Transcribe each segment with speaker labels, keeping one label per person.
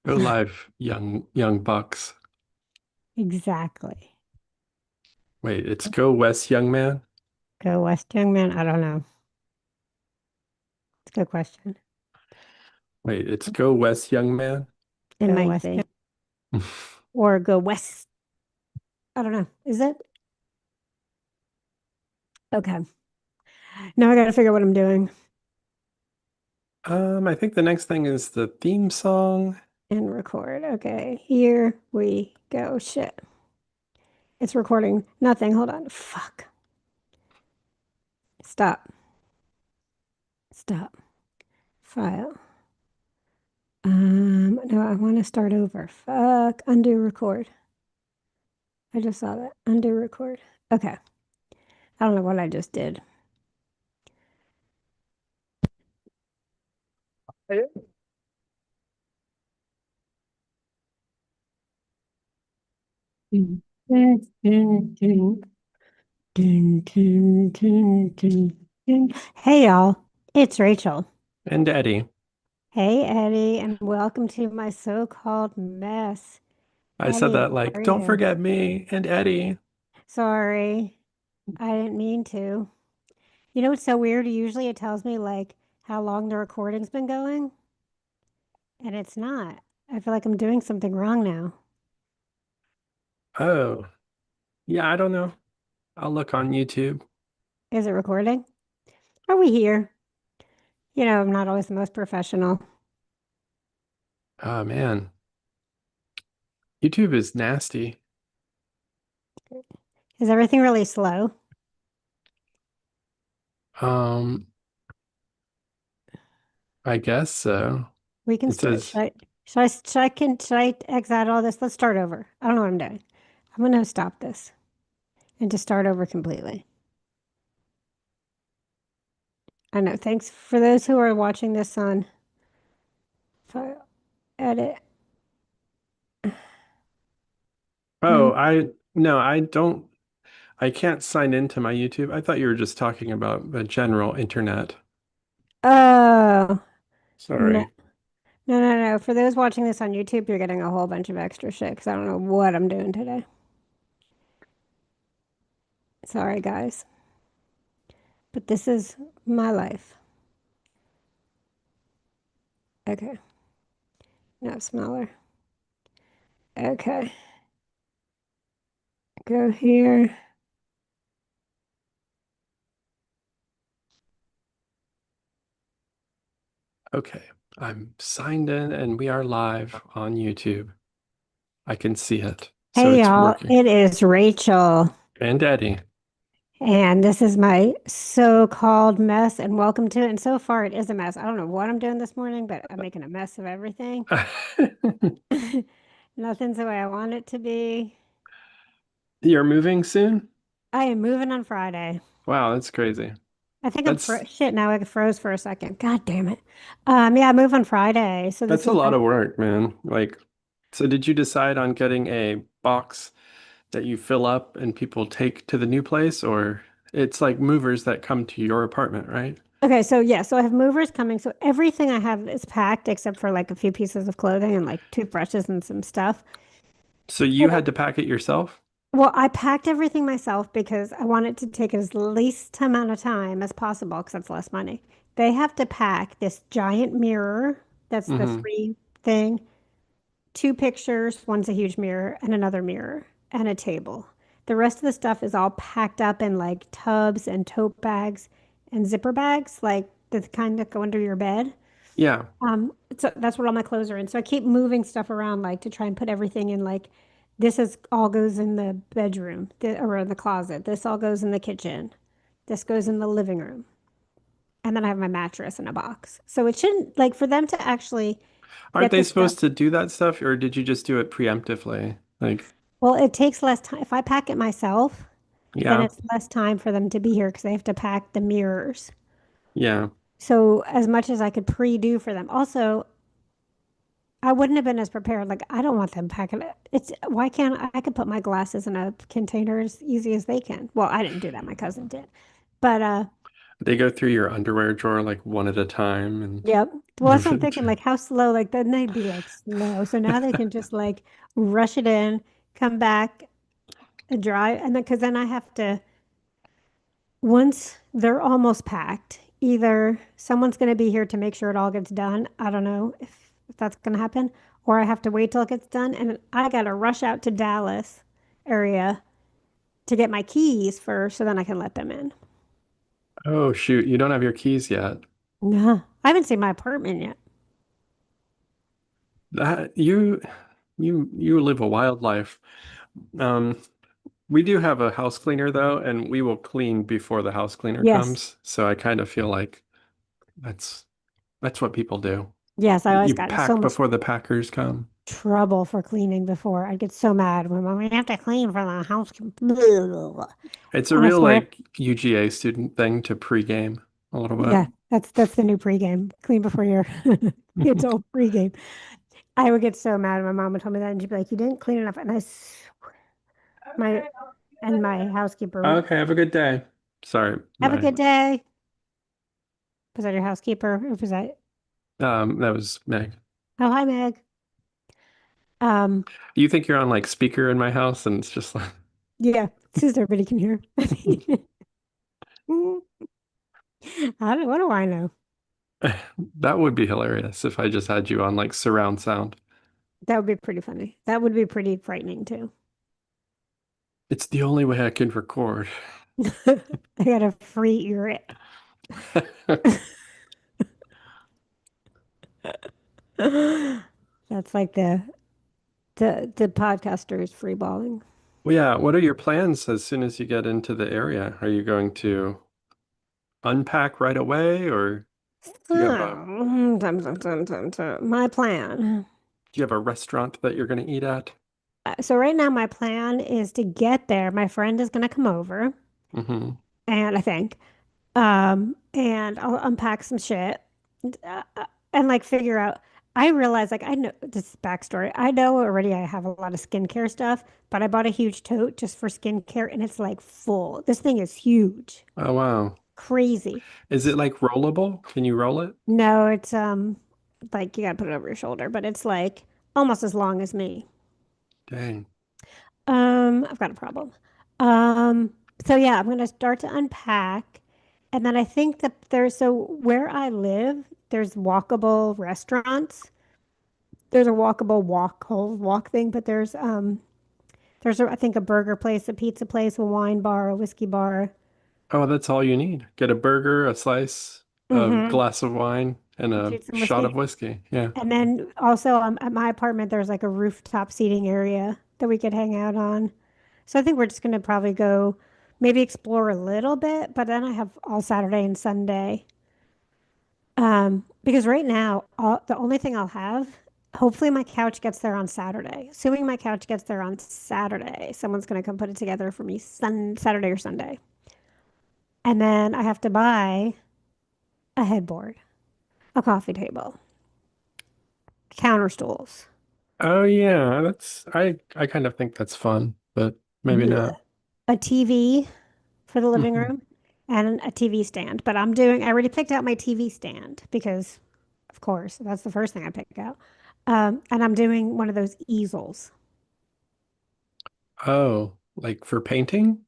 Speaker 1: Go live, young bucks.
Speaker 2: Exactly.
Speaker 1: Wait, it's go west, young man.
Speaker 2: Go West, young man. I don't know. It's a good question.
Speaker 1: Wait, it's go west, young man.
Speaker 2: It
Speaker 3: Go
Speaker 2: might
Speaker 3: West.
Speaker 2: be. Or go west. I don't know. Is it? Okay. Now I got to figure out what I'm doing
Speaker 1: I think the next thing is the theme song.
Speaker 2: and record. Okay. Here we go. Shit. It's recording nothing. Hold on. Fuck. Stop. Stop. File. No, I want to start over. Fuck. Undo record. I just saw that. Undo record. Okay. I don't know what I just did. Dun, dun, dun, dun, dun, dun, dun, dun, dun. Hey y'all, it's Rachel.
Speaker 1: And Eddie.
Speaker 2: Hey Eddie, and welcome to my so-called mess.
Speaker 1: I said
Speaker 2: Eddie,
Speaker 1: that
Speaker 2: how
Speaker 1: like,
Speaker 2: are
Speaker 1: don't
Speaker 2: you?
Speaker 1: forget me and Eddie.
Speaker 2: Sorry, I didn't mean to. You know what's so weird? Usually it tells me like how long the recording's been going, and it's not. I feel like I'm doing something wrong now.
Speaker 1: Oh, yeah, I don't know. I'll look on YouTube.
Speaker 2: Is it recording? Are we here? You know, I'm not always the most professional.
Speaker 1: Oh man, YouTube is nasty.
Speaker 2: Is everything really slow?
Speaker 1: Um, I guess so.
Speaker 2: We can
Speaker 1: It
Speaker 2: start.
Speaker 1: says,
Speaker 2: Should I exit all this? Let's start over. I don't know what I'm doing. I'm gonna stop this and just start over completely. I know. Thanks for those who are watching this on file, edit. Mm.
Speaker 1: oh, I don't, I can't sign into my YouTube. I thought you were just talking about the general internet.
Speaker 2: Oh, no,
Speaker 1: Sorry.
Speaker 2: no. For those watching this on YouTube, you're getting a whole bunch of extra shit because I don't know what I'm doing today. Sorry, guys, but this is my life. Okay, no smaller. Okay, go here.
Speaker 1: Okay, I'm signed in and we are live on YouTube. I can see it. So
Speaker 2: Hey,
Speaker 1: it's
Speaker 2: y'all,
Speaker 1: working.
Speaker 2: it is Rachel.
Speaker 1: And Eddie.
Speaker 2: And this is my so-called mess, and welcome to it. And so far, it is a mess. I don't know what I'm doing this morning, but I'm making a mess of everything. Nothing's the way I want it to be.
Speaker 1: You're moving soon?
Speaker 2: I am moving on Friday.
Speaker 1: Wow, that's crazy.
Speaker 2: I think I'm
Speaker 1: That's
Speaker 2: shit now. I froze for a second. God damn it. Yeah, I move on Friday. So this
Speaker 1: that's a
Speaker 2: is
Speaker 1: lot
Speaker 2: my
Speaker 1: of work, man. Like, so did you decide on getting a box that you fill up and people take to the new place, or it's like movers that come to your apartment, right?
Speaker 2: okay. So yeah, so I have movers coming. So everything I have is packed except for like a few pieces of clothing and like toothbrushes and some stuff.
Speaker 1: So you had to pack it yourself?
Speaker 2: Well, I packed everything myself because I wanted to take as least amount of time as possible because that's less money. They have to pack this giant mirror. That's the
Speaker 1: Hmm.
Speaker 2: free thing. Two pictures, one's a huge mirror, and another mirror, and a table. The rest of the stuff is all packed up in like tubs and tote bags and zipper bags, like the kind that go under your bed.
Speaker 1: Yeah.
Speaker 2: So that's where all my clothes are in. So I keep moving stuff around, like to try and put everything in. Like this is all goes in the bedroom or in the closet. This all goes in the kitchen. This goes in the living room, and then I have my mattress in a box. So it shouldn't like for them to actually
Speaker 1: Aren't
Speaker 2: get
Speaker 1: they
Speaker 2: the stuff.
Speaker 1: supposed to do that stuff, or did you just do it preemptively? Like,
Speaker 2: Well, it takes less time if I pack it myself. Then
Speaker 1: yeah,
Speaker 2: it's less time for them to be here because they have to pack the mirrors.
Speaker 1: yeah.
Speaker 2: So as much as I could pre-do for them. Also, I wouldn't have been as prepared. Like, I don't want them packing it. It's why can't I could put my glasses in a container as easy as they can. Well, I didn't do that. My cousin did. But
Speaker 1: They go through your underwear drawer like one at a time and
Speaker 2: Yep. Well, that's
Speaker 1: move
Speaker 2: what I'm
Speaker 1: it.
Speaker 2: thinking. Like, how slow? Like, then they'd be like slow. So now they can just like rush it in, come back, and dry, and then because then I have to once they're almost packed, either someone's going to be here to make sure it all gets done. I don't know if that's going to happen, or I have to wait till it gets done, and I got to rush out to Dallas area to get my keys first, so then I can let them in.
Speaker 1: Oh shoot, you don't have your keys yet.
Speaker 2: No, I haven't seen my apartment yet.
Speaker 1: That you live a wild life. Um, we do have a house cleaner though, and we will clean before the house cleaner
Speaker 2: Yes.
Speaker 1: comes. So I kind of feel like that's that's what people do.
Speaker 2: Yes, I always
Speaker 1: You
Speaker 2: got in so
Speaker 1: pack
Speaker 2: much
Speaker 1: before the packers come.
Speaker 2: trouble for cleaning before. I'd get so mad when we have to clean for the house.
Speaker 1: It's a
Speaker 2: And I
Speaker 1: real
Speaker 2: swear,
Speaker 1: like UGA student thing to pregame a little bit.
Speaker 2: yeah, that's the new pregame. Clean before your adult pregame. I would get so mad when my mom would tell me that, and she'd be like, "You didn't clean enough." And my and my housekeeper would
Speaker 1: Okay, have a good day. Sorry,
Speaker 2: have a
Speaker 1: my
Speaker 2: good day. Was that your housekeeper? Or was that?
Speaker 1: that was Meg.
Speaker 2: Oh, hi, Meg. Um,
Speaker 1: You think you're on like speaker in my house and it's just like
Speaker 2: yeah, this is everybody can hear. I don't. What do I know?
Speaker 1: that would be hilarious if I just had you on like surround sound.
Speaker 2: That would be pretty funny. That would be pretty frightening too.
Speaker 1: It's the only way I can record.
Speaker 2: I got a free ear. That's like the podcasters free balling.
Speaker 1: Well, yeah, what are your plans as soon as you get into the area? Are you going to unpack right away or do you have a
Speaker 2: My plan.
Speaker 1: do you have a restaurant that you're going to eat at?
Speaker 2: So right now my plan is to get there. My friend is going to come over,
Speaker 1: Hmm.
Speaker 2: and I think, and I'll unpack some shit, and like figure out. I realize like I know this is backstory. I know already I have a lot of skincare stuff, but I bought a huge tote just for skincare, and it's like full. This thing is huge,
Speaker 1: Oh, wow.
Speaker 2: crazy.
Speaker 1: Is it like rollable? Can you roll it?
Speaker 2: No, it's like you gotta put it over your shoulder, but it's like almost as long as me.
Speaker 1: Dang.
Speaker 2: I've got a problem. Um, so yeah, I'm gonna start to unpack, and then I think that there's so where I live, there's walkable restaurants. There's a walkable whole walk thing, but there's I think a burger place, a pizza place, a wine bar, a whiskey bar.
Speaker 1: Oh, that's all you need. Get a burger, a slice, a
Speaker 2: Mm-hmm.
Speaker 1: glass of wine, and a
Speaker 2: Shoot some
Speaker 1: shot of
Speaker 2: whiskey.
Speaker 1: whiskey. Yeah.
Speaker 2: And then also at my apartment, there's like a rooftop seating area that we could hang out on. So I think we're just going to probably go maybe explore a little bit, but then I have all Saturday and Sunday. Because right now, the only thing I'll have, hopefully my couch gets there on Saturday. Assuming my couch gets there on Saturday, someone's going to come put it together for me Saturday or Sunday. And then I have to buy a headboard, a coffee table, counter stools,
Speaker 1: Oh yeah, that's I kind of think that's fun, but maybe not.
Speaker 2: a TV for the living
Speaker 1: Hmm.
Speaker 2: room, and a TV stand. But I already picked out my TV stand because, of course, that's the first thing I pick out. And I'm doing one of those easels.
Speaker 1: Oh, like for painting?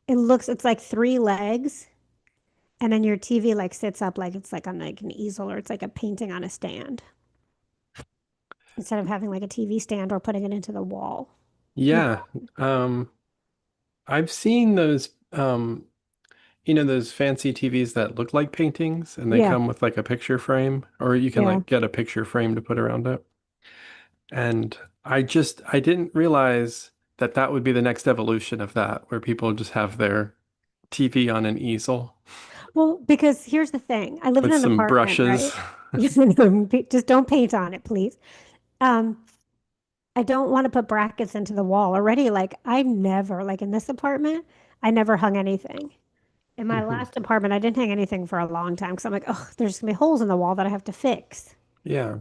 Speaker 2: It's like three legs, and then your TV like sits up like it's like on like an easel or it's like a painting on a stand instead of having like a TV stand or putting it into the wall. You
Speaker 1: Yeah.
Speaker 2: know?
Speaker 1: Um, I've seen those those fancy TVs that look like paintings and they
Speaker 2: Yeah,
Speaker 1: come with like a picture frame, or you can
Speaker 2: yeah.
Speaker 1: like get a picture frame to put around it. And I didn't realize that that would be the next evolution of that, where people just have their TV on an easel
Speaker 2: Well, because here's the thing. I live in
Speaker 1: with
Speaker 2: an
Speaker 1: some
Speaker 2: apartment,
Speaker 1: brushes.
Speaker 2: right? Just don't paint on it, please. Um, I don't want to put brackets into the wall already. Like I never, like in this apartment, I never hung anything. In my
Speaker 1: Hmm.
Speaker 2: last apartment, I didn't hang anything for a long time because I'm like, oh, there's gonna be holes in the wall that I have to fix.
Speaker 1: Yeah.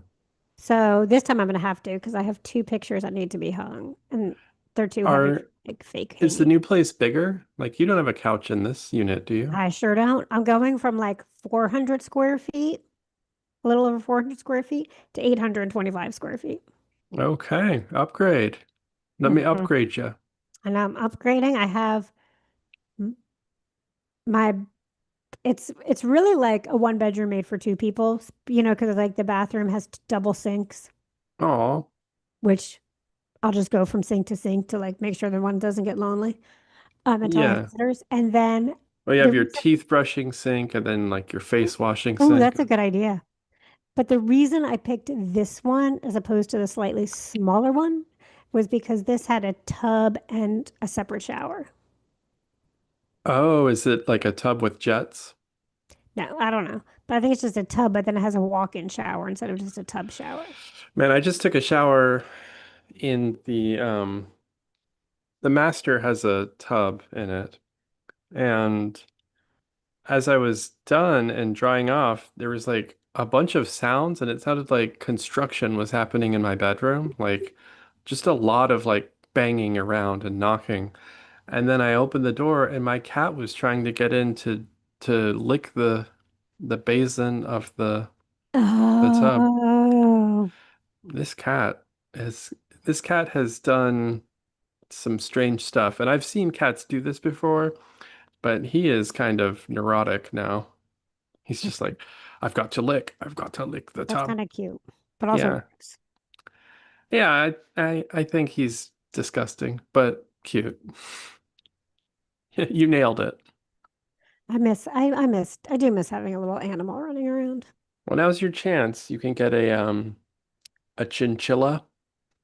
Speaker 2: So this time I'm gonna have to because I have two pictures that need to be hung, and they're too heavy
Speaker 1: Are
Speaker 2: for like fake
Speaker 1: Is the
Speaker 2: hanging.
Speaker 1: new place bigger? Like you don't have a couch in this unit, do you?
Speaker 2: I sure don't. I'm going from like 400 square feet, a little over 400 square feet, to 825 square feet.
Speaker 1: Okay, upgrade. Let me
Speaker 2: Mhm.
Speaker 1: upgrade you.
Speaker 2: And I'm upgrading. I have m- my it's really like a one bedroom made for two people, because like the bathroom has double sinks,
Speaker 1: Oh,
Speaker 2: which I'll just go from sink to sink to like make sure the one doesn't get lonely until I have
Speaker 1: yeah.
Speaker 2: visitors. And then
Speaker 1: Well, you
Speaker 2: the
Speaker 1: have your
Speaker 2: reason,
Speaker 1: teeth brushing sink and then like your face washing
Speaker 2: oh,
Speaker 1: sink.
Speaker 2: that's a good idea. But the reason I picked this one as opposed to the slightly smaller one was because this had a tub and a separate shower.
Speaker 1: Oh, is it like a tub with jets?
Speaker 2: No, I don't know. But I think it's just a tub, but then it has a walk-in shower instead of just a tub shower.
Speaker 1: Man, I just took a shower in the master has a tub in it. And as I was done and drying off, there was like a bunch of sounds and it sounded like construction was happening in my bedroom, like just a lot of like banging around and knocking. And then I opened the door and my cat was trying to get in to lick the basin of the tub.
Speaker 2: Oh,
Speaker 1: This cat has this cat has done some strange stuff, and I've seen cats do this before, but he is kind of neurotic now. He's just
Speaker 2: that's
Speaker 1: like, I've got to lick the
Speaker 2: that's
Speaker 1: tub.
Speaker 2: kind of cute, but also
Speaker 1: Yeah.
Speaker 2: gross.
Speaker 1: Yeah, I think he's disgusting, but cute. You nailed it.
Speaker 2: I do miss having a little animal running around.
Speaker 1: Well, now's your chance. You can get a chinchilla.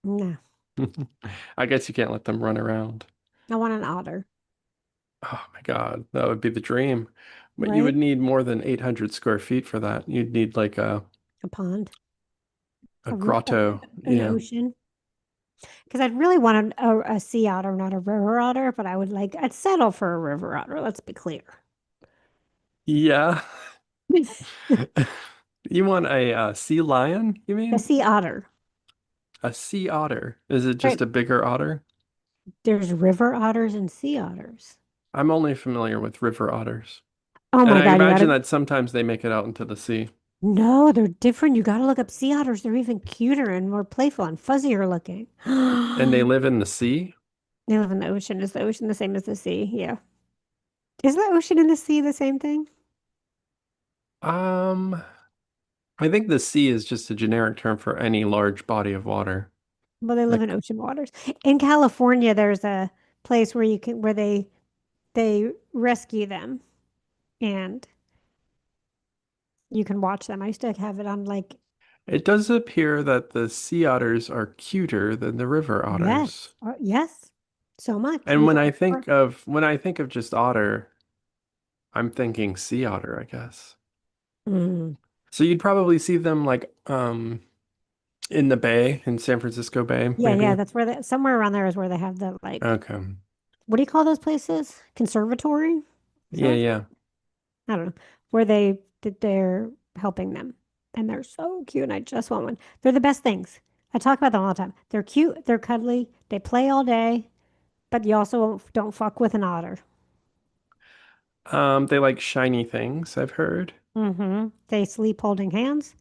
Speaker 2: No,
Speaker 1: I guess you can't let them run around.
Speaker 2: I want an otter,
Speaker 1: Oh my God, that would be the dream. But you would
Speaker 2: right?
Speaker 1: need more than 800 square feet for that. You'd need like
Speaker 2: A pond,
Speaker 1: a grotto.
Speaker 2: an
Speaker 1: Yeah.
Speaker 2: ocean. Because I'd really want a sea otter, not a river otter, but I'd settle for a river otter. Let's be clear.
Speaker 1: Yeah. You want a sea lion, you
Speaker 2: A
Speaker 1: mean?
Speaker 2: sea otter,
Speaker 1: A sea otter. Is it
Speaker 2: right?
Speaker 1: just a bigger otter?
Speaker 2: There's river otters and sea otters.
Speaker 1: I'm only familiar with river otters.
Speaker 2: Oh
Speaker 1: And
Speaker 2: my
Speaker 1: I
Speaker 2: God, you
Speaker 1: imagine
Speaker 2: gotta,
Speaker 1: that sometimes they make it out into the sea.
Speaker 2: no, they're different. You gotta look up sea otters. They're even cuter and more playful and fuzzier looking.
Speaker 1: And they live in the sea?
Speaker 2: They live in the ocean. Is the ocean the same as the sea? Yeah. Is the ocean and the sea the same thing?
Speaker 1: Um, I think the sea is just a generic term for any large body of water.
Speaker 2: Well, they live in
Speaker 1: Like
Speaker 2: ocean waters. In California, there's a place where they rescue them and you can watch them. I used to have it on like,
Speaker 1: it does appear that the sea otters are cuter than the river otters.
Speaker 2: yes, yes, so much.
Speaker 1: And
Speaker 2: You can never.
Speaker 1: when I think of just otter, I'm thinking sea otter, I guess.
Speaker 2: Mm.
Speaker 1: So you'd probably see them like in the bay, in San Francisco Bay,
Speaker 2: Yeah, yeah,
Speaker 1: maybe.
Speaker 2: that's where somewhere around there is where they have the like,
Speaker 1: Okay.
Speaker 2: what do you call those places? Conservatory? Is that
Speaker 1: Yeah,
Speaker 2: what it's
Speaker 1: yeah.
Speaker 2: called? I don't know. They're helping them. And they're so cute and I just want one. They're the best things. I talk about them all the time. They're cute, they're cuddly, they play all day, but you also don't fuck with an otter.
Speaker 1: They like shiny things, I've heard.
Speaker 2: They sleep holding hands,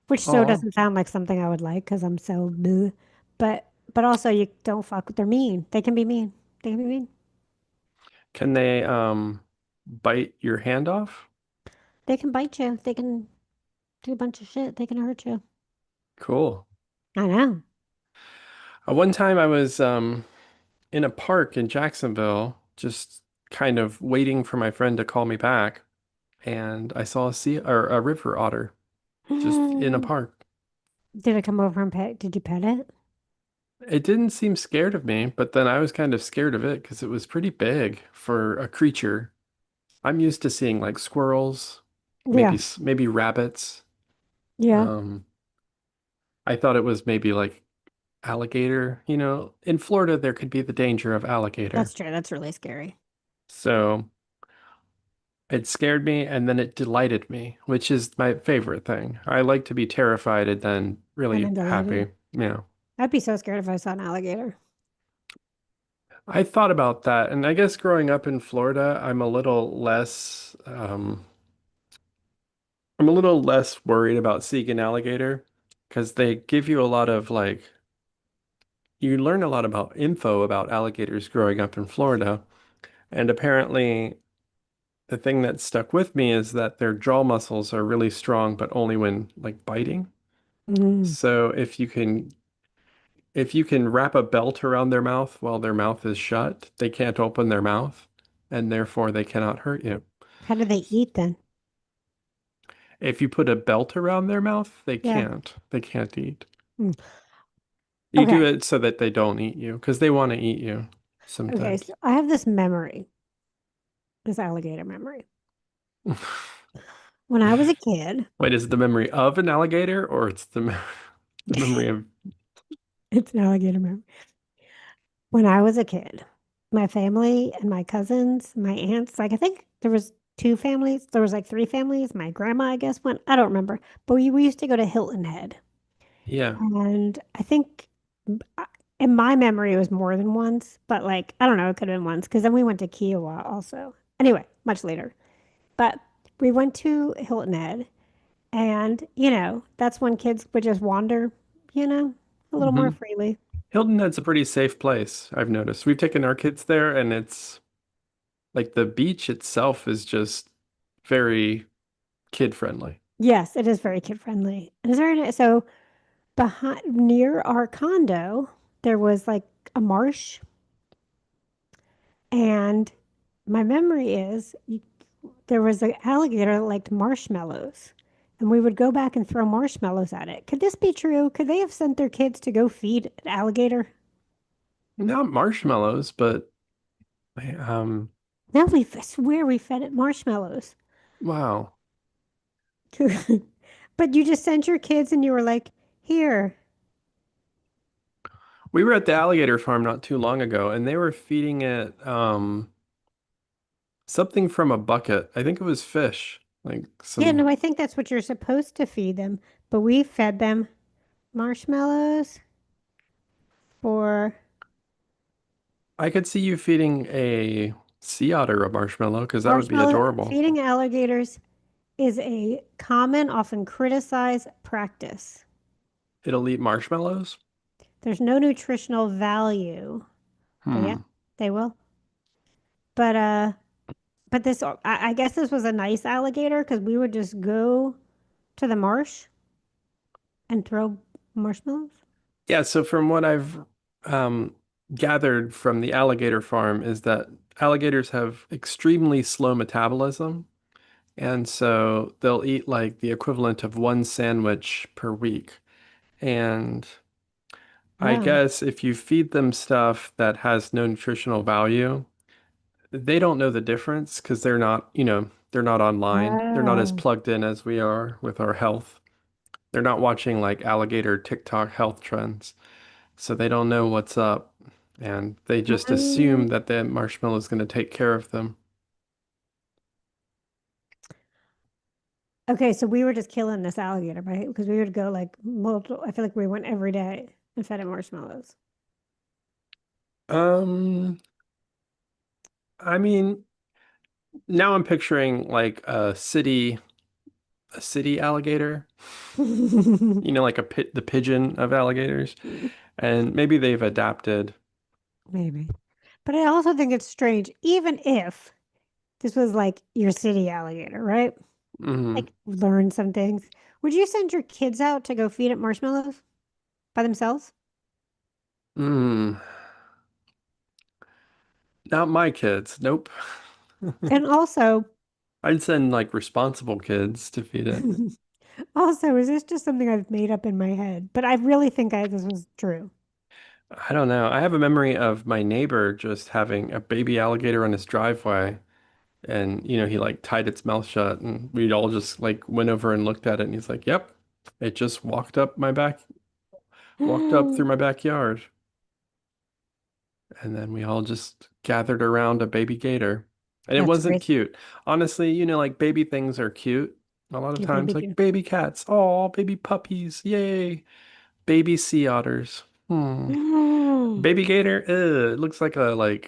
Speaker 2: which so
Speaker 1: Oh,
Speaker 2: doesn't sound like something I would like because I'm so bleh. But also you don't fuck with they're mean. They can be mean. They can be mean.
Speaker 1: can they bite your hand off?
Speaker 2: They can bite you. They can do a bunch of shit. They can hurt you.
Speaker 1: Cool.
Speaker 2: I know.
Speaker 1: One time I was in a park in Jacksonville, just kind of waiting for my friend to call me back, and I saw a sea or a river otter just in a park.
Speaker 2: Did it come over and pet? Did you pet it?
Speaker 1: It didn't seem scared of me, but then I was kind of scared of it because it was pretty big for a creature. I'm used to seeing like squirrels,
Speaker 2: Yeah.
Speaker 1: maybe rabbits.
Speaker 2: Yeah.
Speaker 1: Um, I thought it was maybe like alligator. You know, in Florida there could be the danger of
Speaker 2: That's
Speaker 1: alligator.
Speaker 2: true. That's really scary.
Speaker 1: So it scared me and then it delighted me, which is my favorite thing. I like to be terrified and then
Speaker 2: And
Speaker 1: really
Speaker 2: then delighted.
Speaker 1: happy. Yeah.
Speaker 2: I'd be so scared if I saw an alligator.
Speaker 1: I thought about that, and I guess growing up in Florida, I'm a little less worried about seeing an alligator because they give you a lot of like you learn a lot about info about alligators growing up in Florida. And apparently the thing that stuck with me is that their jaw muscles are really strong, but only when like biting.
Speaker 2: Mm.
Speaker 1: So if you can wrap a belt around their mouth while their mouth is shut, they can't open their mouth and therefore they cannot hurt you.
Speaker 2: How do they eat then?
Speaker 1: If you put a belt around their mouth, they
Speaker 2: Yeah.
Speaker 1: can't. They can't eat.
Speaker 2: Mm.
Speaker 1: You do
Speaker 2: Okay.
Speaker 1: it so that they don't eat you because they want to eat you
Speaker 2: Okay.
Speaker 1: sometimes.
Speaker 2: So I have this memory, this alligator memory. When I was a kid,
Speaker 1: Wait, is it the memory of an alligator or it's the memory of
Speaker 2: it's an alligator memory. When I was a kid, my family and my cousins, my aunts, like I think there was two families. There was like three families. My grandma, I guess, went. I don't remember. But we used to go to Hilton Head.
Speaker 1: yeah.
Speaker 2: And I think uh, in my memory, it was more than once, but like, I don't know, it could have been once because then we went to Kiowa also. Anyway, much later. But we went to Hilton Head, and that's when kids would just wander, a little more
Speaker 1: Hmm.
Speaker 2: freely.
Speaker 1: Hilton Head's a pretty safe place, I've noticed. We've taken our kids there and it's like the beach itself is just very kid friendly.
Speaker 2: Yes, it is very kid friendly. And it's very nice. So behind near our condo, there was like a marsh, and my memory is there was an alligator that liked marshmallows, and we would go back and throw marshmallows at it. Could this be true? Could they have sent their kids to go feed an alligator?
Speaker 1: Not marshmallows, but um
Speaker 2: No, I swear we fed it marshmallows.
Speaker 1: wow.
Speaker 2: But you just sent your kids and you were like, here.
Speaker 1: We were at the alligator farm not too long ago and they were feeding it something from a bucket. I think it was fish. Like
Speaker 2: Yeah,
Speaker 1: some
Speaker 2: no, I think that's what you're supposed to feed them. But we fed them marshmallows for
Speaker 1: I could see you feeding a sea otter a marshmallow because that would be
Speaker 2: marshmallow.
Speaker 1: adorable.
Speaker 2: Feeding alligators is a common, often criticized practice.
Speaker 1: It'll eat marshmallows?
Speaker 2: There's no nutritional value, but yeah,
Speaker 1: Hmm.
Speaker 2: they will. But this, I guess this was a nice alligator because we would just go to the marsh and throw marshmallows.
Speaker 1: Yeah, so from what I've um, gathered from the alligator farm is that alligators have extremely slow metabolism, and so they'll eat like the equivalent of one sandwich per week. And I
Speaker 2: Oh,
Speaker 1: guess if you feed them stuff that has no nutritional value, they don't know the difference because they're not online. They're not as
Speaker 2: oh,
Speaker 1: plugged in as we are with our health. They're not watching like alligator TikTok health trends. So they don't know what's up. And they just
Speaker 2: mm.
Speaker 1: assume that the marshmallow is going to take care of them.
Speaker 2: Okay, so we were just killing this alligator, right? Because we would go like multiple. I feel like we went every day and fed it marshmallows.
Speaker 1: Um, I mean, now I'm picturing like a city alligator, like the pigeon of alligators. And maybe they've adapted.
Speaker 2: Maybe. But I also think it's strange, even if this was like your city alligator, right?
Speaker 1: Mm,
Speaker 2: Like learn some things. Would you send your kids out to go feed it marshmallows by themselves?
Speaker 1: mm, not my kids. Nope.
Speaker 2: And also,
Speaker 1: I'd send like responsible kids to feed it.
Speaker 2: also, is this just something I've made up in my head? But I really think this was true.
Speaker 1: I don't know. I have a memory of my neighbor just having a baby alligator on his driveway. And, he like tied its mouth shut and we all just like went over and looked at it and he's like, yep, it just walked up through my backyard. And then we all just gathered around a baby gator. And it
Speaker 2: That's
Speaker 1: wasn't
Speaker 2: great.
Speaker 1: cute. Honestly, like baby things are cute a lot of
Speaker 2: Yeah, baby
Speaker 1: times, like
Speaker 2: cute.
Speaker 1: baby cats. Oh, baby puppies. Yay. Baby sea otters. Hmm. Baby gator, it looks like a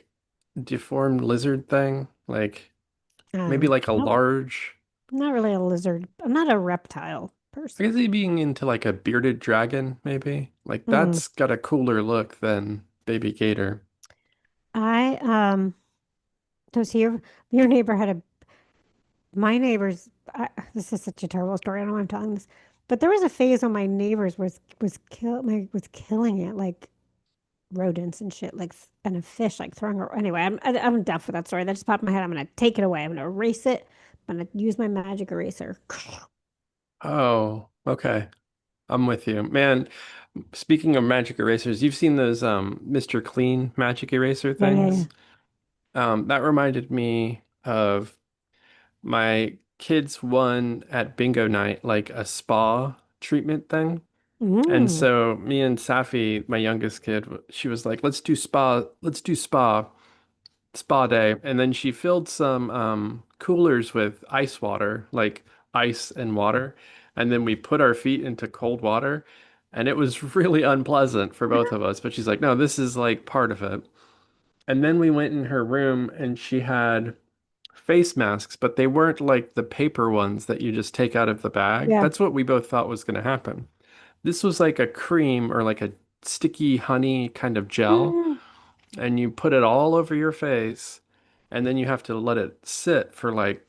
Speaker 1: deformed lizard thing. Like maybe like a
Speaker 2: Nope,
Speaker 1: large.
Speaker 2: not really a lizard. I'm not a reptile
Speaker 1: I
Speaker 2: person.
Speaker 1: can see being into like a bearded dragon, maybe. Like
Speaker 2: Mm.
Speaker 1: that's got a cooler look than baby gator.
Speaker 2: I does your neighbor had a my neighbors this is such a terrible story. I don't know why I'm telling this. But there was a phase when my neighbors was killing it like rodents and shit and a fish like throwing her anyway. I'm done for that story. That just popped in my head. I'm gonna take it away. I'm gonna erase it. I'm gonna use my magic eraser.
Speaker 1: Oh, okay. I'm with you. Man, speaking of magic erasers, you've seen those Mr. Clean magic eraser
Speaker 2: Yeah, yeah, yeah.
Speaker 1: things? That reminded me of my kids won at bingo night like a spa treatment thing. And
Speaker 2: Mm.
Speaker 1: so me and Safi, my youngest kid, she was like, let's do spa day." And then she filled some coolers with ice water, like ice and water. And then we put our feet into cold water. And it was really unpleasant for both of us. But she's like, no, this is like part of it. And then we went in her room and she had face masks, but they weren't like the paper ones that you just take out of the bag.
Speaker 2: Yeah.
Speaker 1: That's what we both thought was going to happen. This was like a cream or like a sticky honey kind of gel,
Speaker 2: Mm.
Speaker 1: and you put it all over your face, and then you have to let it sit for like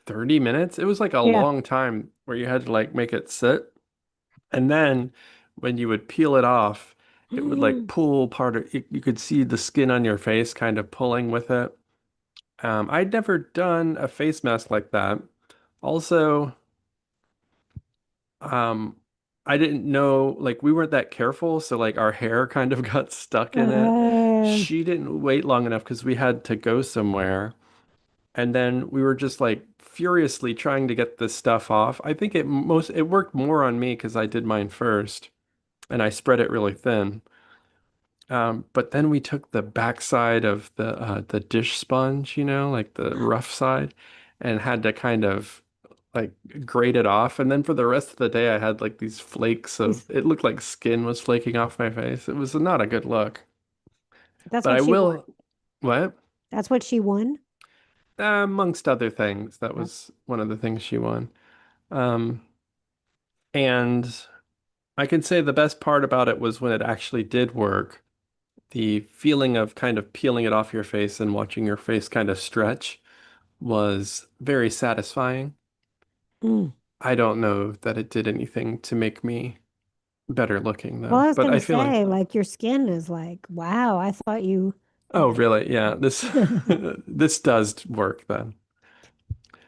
Speaker 1: 30 minutes. It was like a
Speaker 2: Yeah.
Speaker 1: long time where you had to like make it sit. And then when you would peel it off, it would like
Speaker 2: Mm.
Speaker 1: pull part of you could see the skin on your face kind of pulling with it. I'd never done a face mask like that. Also, um, I didn't know, like, we weren't that careful, so like our hair kind of got stuck in it.
Speaker 2: Uh,
Speaker 1: She didn't wait long enough because we had to go somewhere. And then we were just like furiously trying to get this stuff off. I think it worked more on me because I did mine first and I spread it really thin. But then we took the backside of the dish sponge, like the rough side, and had to kind of like grate it off. And then for the rest of the day, I had like these flakes of
Speaker 2: he's-
Speaker 1: it looked like skin was flaking off my face. It was not a good look.
Speaker 2: that's
Speaker 1: But
Speaker 2: what
Speaker 1: I
Speaker 2: she won.
Speaker 1: will, what?
Speaker 2: That's what she won.
Speaker 1: Amongst other things, that
Speaker 2: Yeah.
Speaker 1: was one of the things she won. Um, and I can say the best part about it was when it actually did work. The feeling of kind of peeling it off your face and watching your face kind of stretch was very satisfying.
Speaker 2: Mm.
Speaker 1: I don't know that it did anything to make me better looking
Speaker 2: Well,
Speaker 1: though,
Speaker 2: I was
Speaker 1: but
Speaker 2: gonna
Speaker 1: I feel like,
Speaker 2: say, like your skin is like, wow, I thought you
Speaker 1: oh, really? Yeah, this this does work then.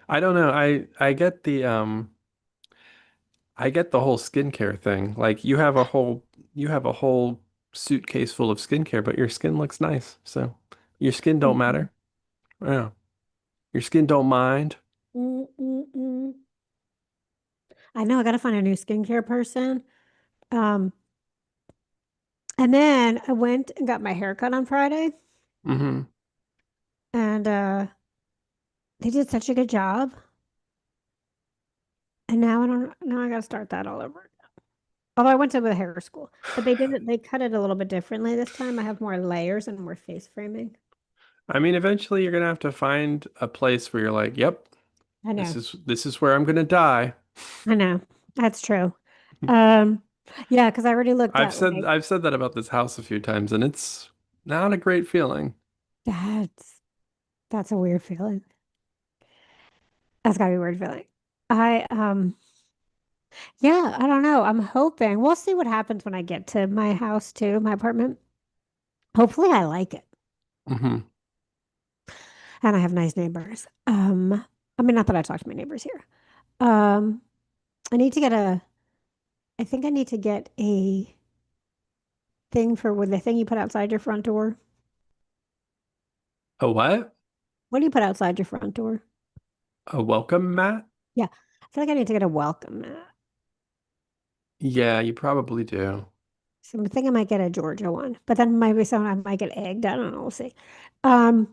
Speaker 1: I don't know. I get the whole skincare thing. Like you have a whole suitcase full of skincare, but your skin looks nice. So your skin don't
Speaker 2: Mhm.
Speaker 1: matter. Yeah. Your skin don't mind.
Speaker 2: Mm, mm, mm. I know I gotta find a new skincare person. Um, and then I went and got my hair cut on Friday,
Speaker 1: Hmm.
Speaker 2: and they did such a good job. And now I don't now I gotta start that all over. Although I went to the hair school, but they cut it a little bit differently this time. I have more layers and more face framing.
Speaker 1: I mean, eventually you're gonna have to find a place where you're like, yep,
Speaker 2: I know.
Speaker 1: this is where I'm gonna die.
Speaker 2: I know. That's true. Um, yeah, because I already looked at like
Speaker 1: I've said that about this house a few times, and it's not a great feeling.
Speaker 2: that's that's a weird feeling. That's gotta be a weird feeling. I yeah, I don't know. I'm hoping we'll see what happens when I get to my house too, my apartment. Hopefully I like it.
Speaker 1: Hmm.
Speaker 2: And I have nice neighbors. I mean not that I talk to my neighbors here. Um, I need to get a I think I need to get a thing for with the thing you put outside your front door.
Speaker 1: A what?
Speaker 2: What do you put outside your front door?
Speaker 1: A welcome mat?
Speaker 2: Yeah. I feel like I need to get a welcome mat.
Speaker 1: Yeah, you probably do.
Speaker 2: So I think I might get a Georgia one, but then maybe some I might get egged. I don't know. We'll see. Um,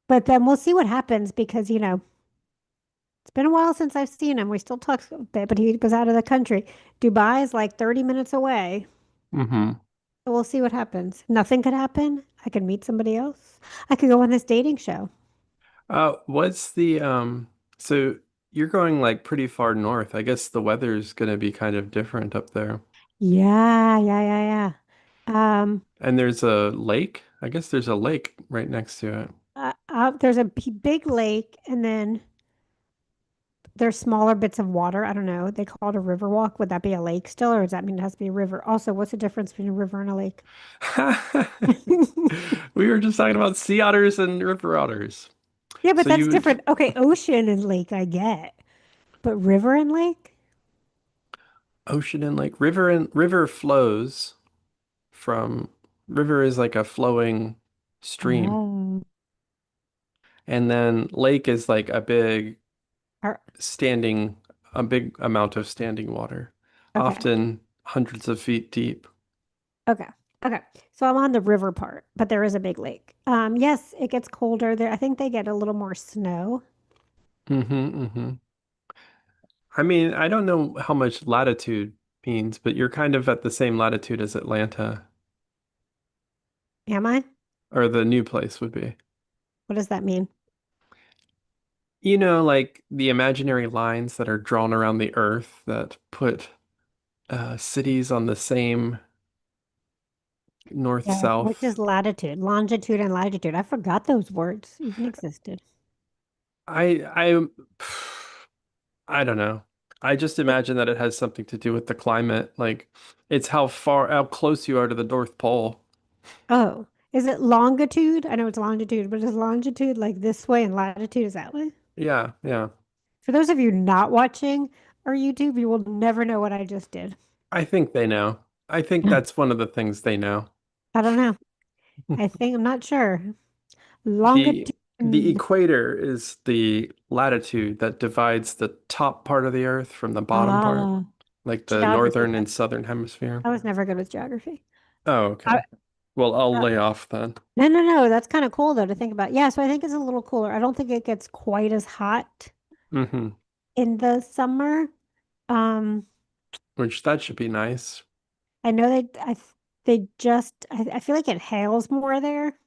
Speaker 2: but then we'll see what happens because, it's been a while since I've seen him. We still talk a bit, but he was out of the country. Dubai is like 30 minutes away.
Speaker 1: Hmm.
Speaker 2: We'll see what happens. Nothing could happen. I could meet somebody else. I could go on this dating show.
Speaker 1: What's the so you're going like pretty far north. I guess the weather's gonna be kind of different up there.
Speaker 2: Yeah, yeah, yeah, yeah.
Speaker 1: And there's a lake. I guess there's a lake right next to it.
Speaker 2: There's a big lake, and then there's smaller bits of water. I don't know. They call it a river walk. Would that be a lake still, or does that mean it has to be a river? Also, what's the difference between a river and a lake?
Speaker 1: We were just talking about sea otters and river otters.
Speaker 2: Yeah, but
Speaker 1: So
Speaker 2: that's
Speaker 1: you
Speaker 2: different. Okay, ocean and lake, I get. But river and lake?
Speaker 1: ocean and lake, river flows from river is like a flowing stream.
Speaker 2: Oh.
Speaker 1: And then lake is like
Speaker 2: Are-
Speaker 1: standing, a big amount of standing water,
Speaker 2: Okay.
Speaker 1: often hundreds of feet deep.
Speaker 2: Okay. Okay. So I'm on the river part, but there is a big lake. Yes, it gets colder there. I think they get a little more snow.
Speaker 1: Hmm. I mean, I don't know how much latitude means, but you're kind of at the same latitude as Atlanta,
Speaker 2: Am I?
Speaker 1: or the new place would be.
Speaker 2: What does that mean?
Speaker 1: You know, like the imaginary lines that are drawn around the earth that put cities on the same
Speaker 2: Yeah. Which
Speaker 1: north-south.
Speaker 2: is latitude, longitude, and latitude. I forgot those words even existed.
Speaker 1: I I don't know. I just imagine that it has something to do with the climate. Like it's how close you are to the North Pole.
Speaker 2: Oh, is it longitude? I know it's longitude, but is longitude like this way and latitude is that way?
Speaker 1: Yeah, yeah.
Speaker 2: For those of you not watching our YouTube, you will never know what I just did.
Speaker 1: I think they know. I think that's one of the things they know.
Speaker 2: I don't know. I think I'm not sure.
Speaker 1: The
Speaker 2: Longitude.
Speaker 1: the equator is the latitude that divides the top part of the Earth from the bottom part,
Speaker 2: Ah,
Speaker 1: like the
Speaker 2: geography.
Speaker 1: northern and southern hemisphere.
Speaker 2: I was never good with geography.
Speaker 1: Oh,
Speaker 2: I,
Speaker 1: okay. Well, I'll
Speaker 2: uh,
Speaker 1: lay off then.
Speaker 2: no, no, no. That's kind of cool though to think about. Yeah, so I think it's a little cooler. I don't think it gets quite as hot
Speaker 1: Hmm.
Speaker 2: in the summer. Um,
Speaker 1: Which that should be nice.
Speaker 2: I know they just I feel like it hails more there.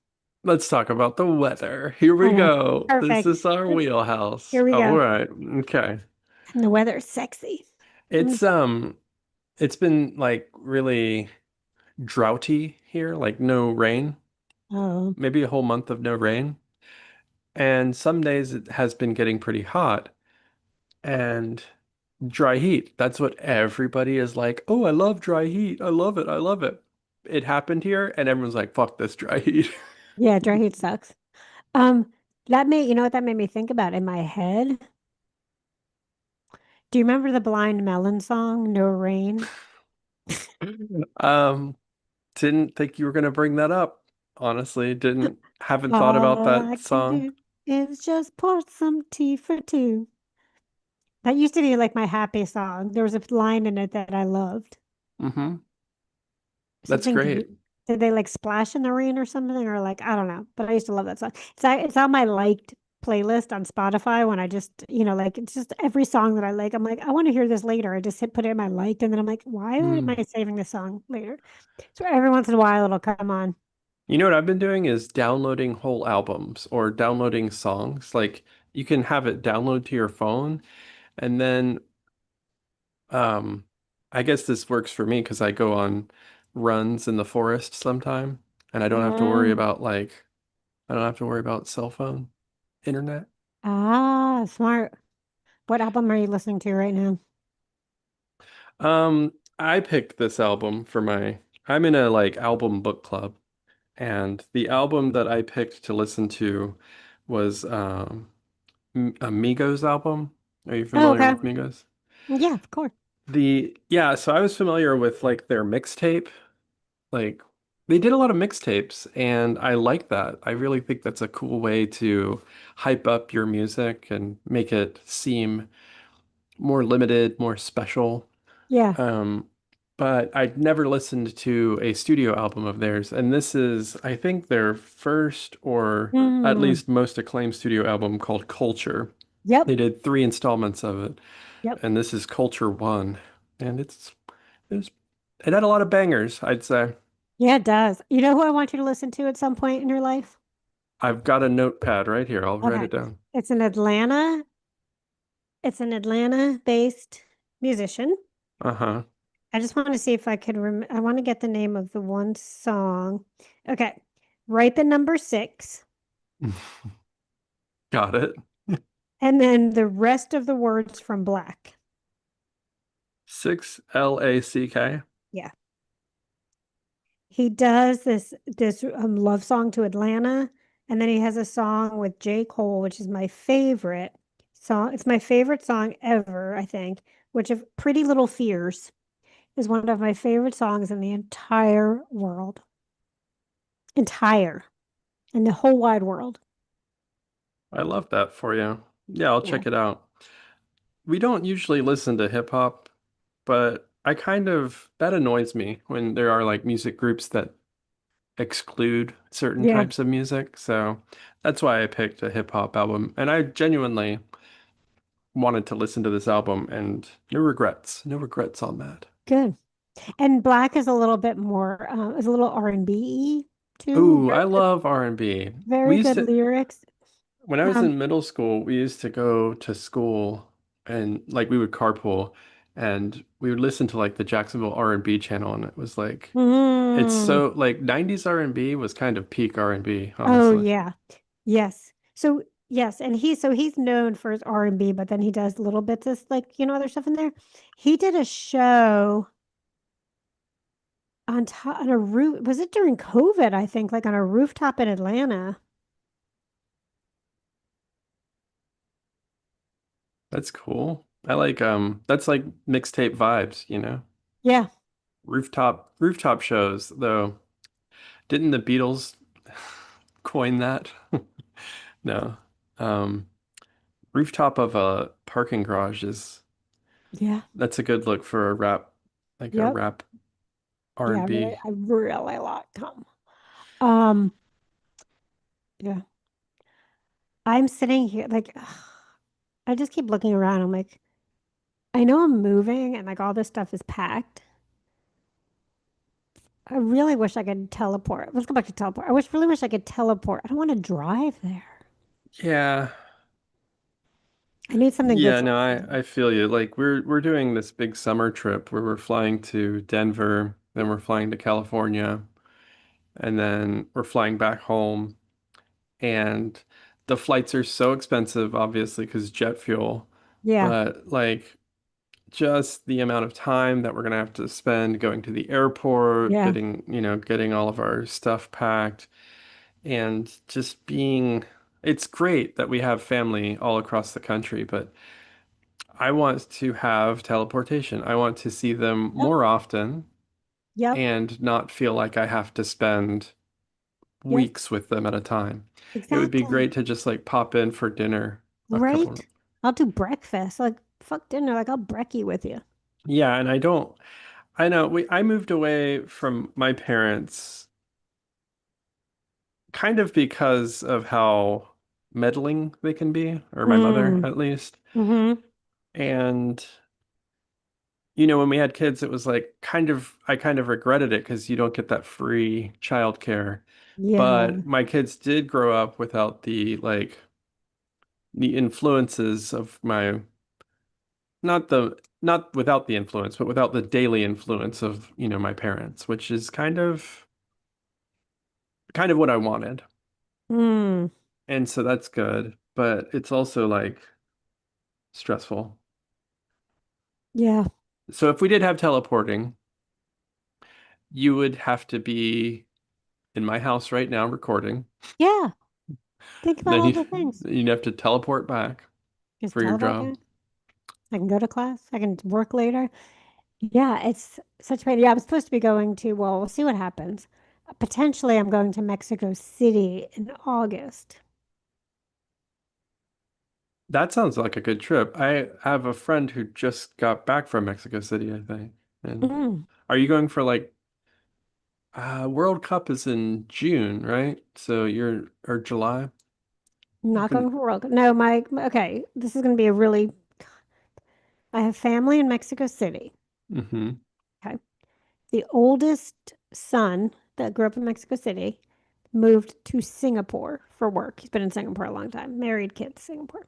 Speaker 1: Let's talk about the weather. Here we
Speaker 2: Uh,
Speaker 1: go. This
Speaker 2: Perfect.
Speaker 1: is our wheelhouse.
Speaker 2: Here we
Speaker 1: All
Speaker 2: go.
Speaker 1: right. Okay.
Speaker 2: And the weather's sexy.
Speaker 1: It's
Speaker 2: Mm.
Speaker 1: um it's been like really droughty here, like no rain,
Speaker 2: Oh,
Speaker 1: maybe a whole month of no rain. And some days it has been getting pretty hot and dry heat. That's what everybody is like, "Oh, I love dry heat. I love it. I love it." It happened here and everyone's like, "Fuck this dry heat."
Speaker 2: yeah, dry heat sucks. That made you know what that made me think about in my head? Do you remember the Blind Melon song, No Rain?
Speaker 1: Um, didn't think you were gonna bring that up. Honestly, didn't haven't thought about
Speaker 2: All
Speaker 1: that
Speaker 2: I can
Speaker 1: song.
Speaker 2: do is just pour some tea for two. That used to be like my happy song. There was a line in it that I loved.
Speaker 1: Hmm. That's
Speaker 2: Something
Speaker 1: great.
Speaker 2: did they like splash in the rain or something or like I don't know, but I used to love that song. It's on my liked playlist on Spotify when I just like it's just every song that I like. I'm like I want to hear this later. I just put it in my liked and then I'm like why am
Speaker 1: Hmm.
Speaker 2: I saving this song later? So every once in a while it'll come on.
Speaker 1: You know what I've been doing is downloading whole albums or downloading songs. Like you can have it download to your phone and then um I guess this works for me because I go on runs in the forest sometime and I don't have to worry
Speaker 2: Oh.
Speaker 1: about I don't have to worry about cell phone internet.
Speaker 2: Ah, smart. What album are you listening to right now?
Speaker 1: I picked this album for I'm in a like album book club and the album that I picked to listen to was a Migos album. Are you
Speaker 2: Oh,
Speaker 1: familiar
Speaker 2: okay.
Speaker 1: with Migos?
Speaker 2: Yeah, of course.
Speaker 1: Yeah, so I was familiar with like their mixtape. Like they did a lot of mixtapes and I like that. I really think that's a cool way to hype up your music and make it seem more limited, more special.
Speaker 2: Yeah.
Speaker 1: Um, but I'd never listened to a studio album of theirs, and this is, I think, their first or at
Speaker 2: Mm.
Speaker 1: least most acclaimed studio album called Culture.
Speaker 2: Yep.
Speaker 1: They did three installments of it,
Speaker 2: Yep.
Speaker 1: and this is Culture One, and it had a lot of bangers, I'd say.
Speaker 2: Yeah, it does. You know who I want you to listen to at some point in your life?
Speaker 1: I've got a notepad right here. I'll write
Speaker 2: Okay.
Speaker 1: it down.
Speaker 2: It's an Atlanta, it's an Atlanta-based musician.
Speaker 1: Uh-huh.
Speaker 2: I just want to see if I could I want to get the name of the one song. Okay. Write the number six,
Speaker 1: Got it.
Speaker 2: and then the rest of the words from Black.
Speaker 1: 6LACK.
Speaker 2: Yeah. He does this love song to Atlanta, and then he has a song with J. Cole, which is my favorite song. It's my favorite song ever, I think, which of Pretty Little Fears is one of my favorite songs in the entire world. Entire. In the whole wide world.
Speaker 1: I love that for you. Yeah, I'll
Speaker 2: Yeah.
Speaker 1: check it out. We don't usually listen to hip hop, but I kind of that annoys me when there are like music groups that exclude certain
Speaker 2: Yeah.
Speaker 1: types of music. So that's why I picked a hip hop album. And I genuinely wanted to listen to this album and no regrets. No regrets on that.
Speaker 2: Good. And Black is a little bit more, is a little R&B too.
Speaker 1: Ooh, I love R&B. We
Speaker 2: Very
Speaker 1: used
Speaker 2: good
Speaker 1: to
Speaker 2: lyrics.
Speaker 1: when I was
Speaker 2: Um,
Speaker 1: in middle school, we used to go to school and like we would carpool and we would listen to like the Jacksonville R&B channel and it was like it's
Speaker 2: mm,
Speaker 1: so like 90s R&B was kind of peak R&B,
Speaker 2: oh
Speaker 1: honestly.
Speaker 2: yeah. Yes. So yes, and he's known for his R&B, but then he does little bits of like, other stuff in there. He did a show on a roof. Was it during COVID, I think, like on a rooftop in Atlanta?
Speaker 1: That's cool. I like that's like mixtape vibes, you know.
Speaker 2: Yeah.
Speaker 1: Rooftop shows though. Didn't the Beatles coin that? No. Um Rooftop of a parking garage is
Speaker 2: Yeah.
Speaker 1: that's a good look for a rap like a
Speaker 2: Yep.
Speaker 1: rap
Speaker 2: Yeah,
Speaker 1: R&B.
Speaker 2: I really like him. Um, yeah. I'm sitting here like I just keep looking around. I'm like, I know I'm moving and like all this stuff is packed. I really wish I could teleport. Let's go back to teleport. Really wish I could teleport. I don't want to drive there.
Speaker 1: Yeah.
Speaker 2: I need something good
Speaker 1: Yeah,
Speaker 2: so
Speaker 1: no,
Speaker 2: I can
Speaker 1: I
Speaker 2: do.
Speaker 1: feel you. Like we're doing this big summer trip where we're flying to Denver, then we're flying to California, and then we're flying back home. And the flights are so expensive, obviously, because jet fuel.
Speaker 2: Yeah.
Speaker 1: But like just the amount of time that we're gonna have to spend going to the airport,
Speaker 2: Yeah.
Speaker 1: getting all of our stuff packed, and just being, it's great that we have family all across the country, but I want to have teleportation. I want to see them
Speaker 2: Yep.
Speaker 1: more often
Speaker 2: Yep.
Speaker 1: and not feel like I have to spend
Speaker 2: Yes.
Speaker 1: weeks with them at a time. It would be
Speaker 2: Exactly.
Speaker 1: great to just like pop in for dinner a couple.
Speaker 2: Right? I'll do breakfast. Like fuck dinner. Like I'll brekkie with you.
Speaker 1: Yeah, and I know I moved away from my parents kind of because of how meddling they can be, or my mother
Speaker 2: Mm.
Speaker 1: at least.
Speaker 2: Mm-hmm.
Speaker 1: And when we had kids, it was like I kind of regretted it because you don't get that free childcare.
Speaker 2: Yeah.
Speaker 1: But my kids did grow up without the influences of my not without the influence, but without the daily influence of, my parents, which is kind of what I wanted.
Speaker 2: Mm.
Speaker 1: And so that's good, but it's also like stressful.
Speaker 2: Yeah.
Speaker 1: So if we did have teleporting, you would have to be in my house right now recording.
Speaker 2: Yeah. Think about
Speaker 1: Then
Speaker 2: all the things.
Speaker 1: you'd have to teleport back
Speaker 2: Just
Speaker 1: for your
Speaker 2: teleport
Speaker 1: job.
Speaker 2: there. I can go to class. I can work later. Yeah, it's such a pain. Yeah, I'm supposed to be going to, well, we'll see what happens. Potentially, I'm going to Mexico City in August.
Speaker 1: That sounds like a good trip. I have a friend who just got back from Mexico City, I think. And
Speaker 2: Mm,
Speaker 1: are you going for like World Cup is in June, right? So you're or July.
Speaker 2: I'm
Speaker 1: I
Speaker 2: not
Speaker 1: can
Speaker 2: going for World Cup. No, okay, this is going to be a really, I have family in Mexico City.
Speaker 1: hmm
Speaker 2: Okay. The oldest son that grew up in Mexico City, moved to Singapore for work. He's been in Singapore a long time, married, kids, Singapore.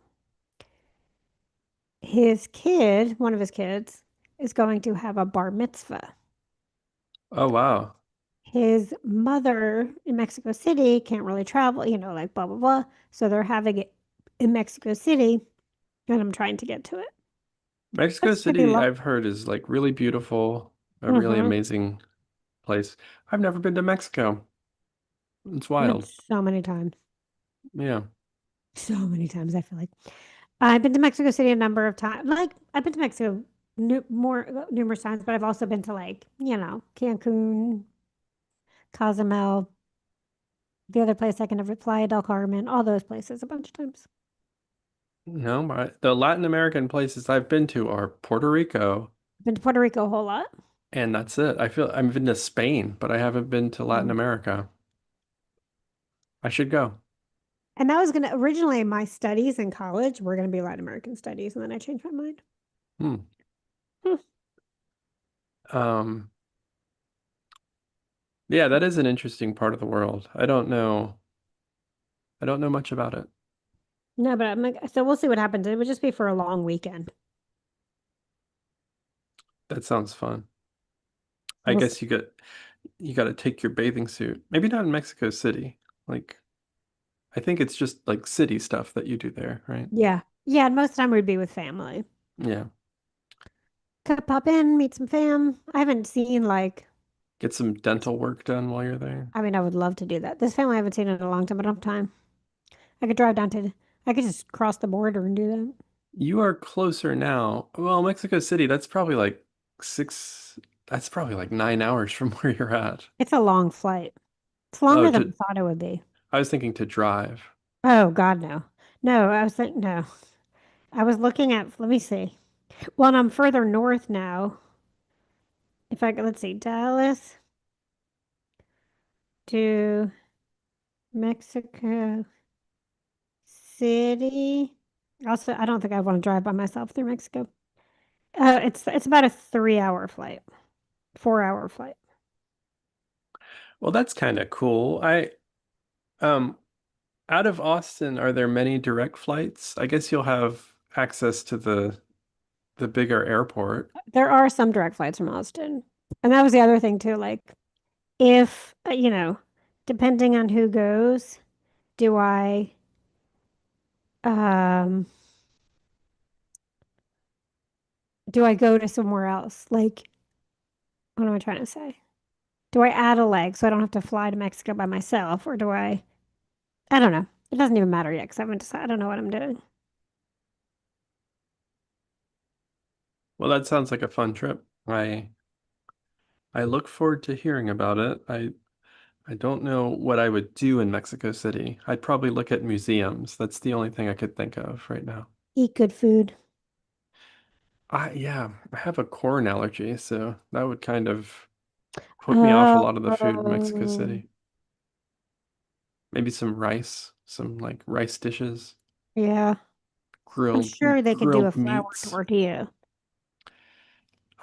Speaker 2: His kid, one of his kids, is going to have a bar mitzvah.
Speaker 1: Oh, wow.
Speaker 2: His mother in Mexico City can't really travel, like blah, blah, blah. So they're having it in Mexico City, and I'm trying to get to it.
Speaker 1: Mexico
Speaker 2: That's gonna be
Speaker 1: City,
Speaker 2: long.
Speaker 1: I've heard, is like really beautiful, a really
Speaker 2: Mm-hmm.
Speaker 1: amazing place. I've never been to Mexico. It's
Speaker 2: I've been
Speaker 1: wild.
Speaker 2: so many times.
Speaker 1: Yeah.
Speaker 2: So many times, I feel like. I've been to Mexico City a number of times. Like, I've been to Mexico numerous times, but I've also been to, like, Cancun, Cozumel, the other place I can never fly, Del Carmen, all those places a bunch of times.
Speaker 1: No, the Latin American places I've been to are Puerto Rico,
Speaker 2: I've been to Puerto Rico a whole lot.
Speaker 1: and that's it. I feel I've been to Spain, but I haven't been to Latin
Speaker 2: Mm.
Speaker 1: America. I should go.
Speaker 2: And that was going to originally my studies in college were going to be Latin American studies, and then I changed my mind.
Speaker 1: Hmm.
Speaker 2: Hmm.
Speaker 1: Um, yeah, that is an interesting part of the world. I don't know much about it.
Speaker 2: No, but I'm like, so we'll see what happens. It would just be for a long weekend.
Speaker 1: That sounds fun. I
Speaker 2: We'll see.
Speaker 1: guess you got to take your bathing suit. Maybe not in Mexico City. Like I think it's just like city stuff that you do there, right?
Speaker 2: Yeah. Yeah. And most of the time we'd be with family.
Speaker 1: Yeah.
Speaker 2: Could pop in, meet some fam. I haven't seen like,
Speaker 1: Get some dental work done while you're there.
Speaker 2: I mean, I would love to do that. This family I haven't seen in a long time, but I don't have time. I could drive down to, I could just cross the border and do that.
Speaker 1: You are closer now. Well, Mexico City, six, that's probably like 9 hours from where you're at.
Speaker 2: It's a long flight. It's
Speaker 1: Oh,
Speaker 2: longer than I thought it would be.
Speaker 1: I was thinking to drive.
Speaker 2: Oh, God, no. No, I was thinking, no. I was looking at, let me see. Well, and I'm further north now. If I could, let's see, Dallas to Mexico City. Also, I don't think I want to drive by myself through Mexico. It's about a 3 hour flight, 4 hour flight.
Speaker 1: Well, that's kind of cool. Um, out of Austin, are there many direct flights? I guess you'll have access to the bigger airport.
Speaker 2: There are some direct flights from Austin, and that was the other thing too. Like, if depending on who goes, do I um do I go to somewhere else? Like, what am I trying to say? Do I add a leg so I don't have to fly to Mexico by myself, or do I? I don't know. It doesn't even matter yet because I haven't decided. I don't know what I'm doing.
Speaker 1: Well, that sounds like a fun trip. I look forward to hearing about it. I don't know what I would do in Mexico City. I'd probably look at museums. That's the only thing I could think of right now.
Speaker 2: Eat good food.
Speaker 1: Yeah, I have a corn allergy, so that would kind of put me off a lot of the food in Mexico
Speaker 2: Oh,
Speaker 1: City. Maybe some rice, some like rice dishes,
Speaker 2: yeah. I'm
Speaker 1: grilled
Speaker 2: sure they could do a
Speaker 1: grilled
Speaker 2: flour
Speaker 1: meats.
Speaker 2: tortilla.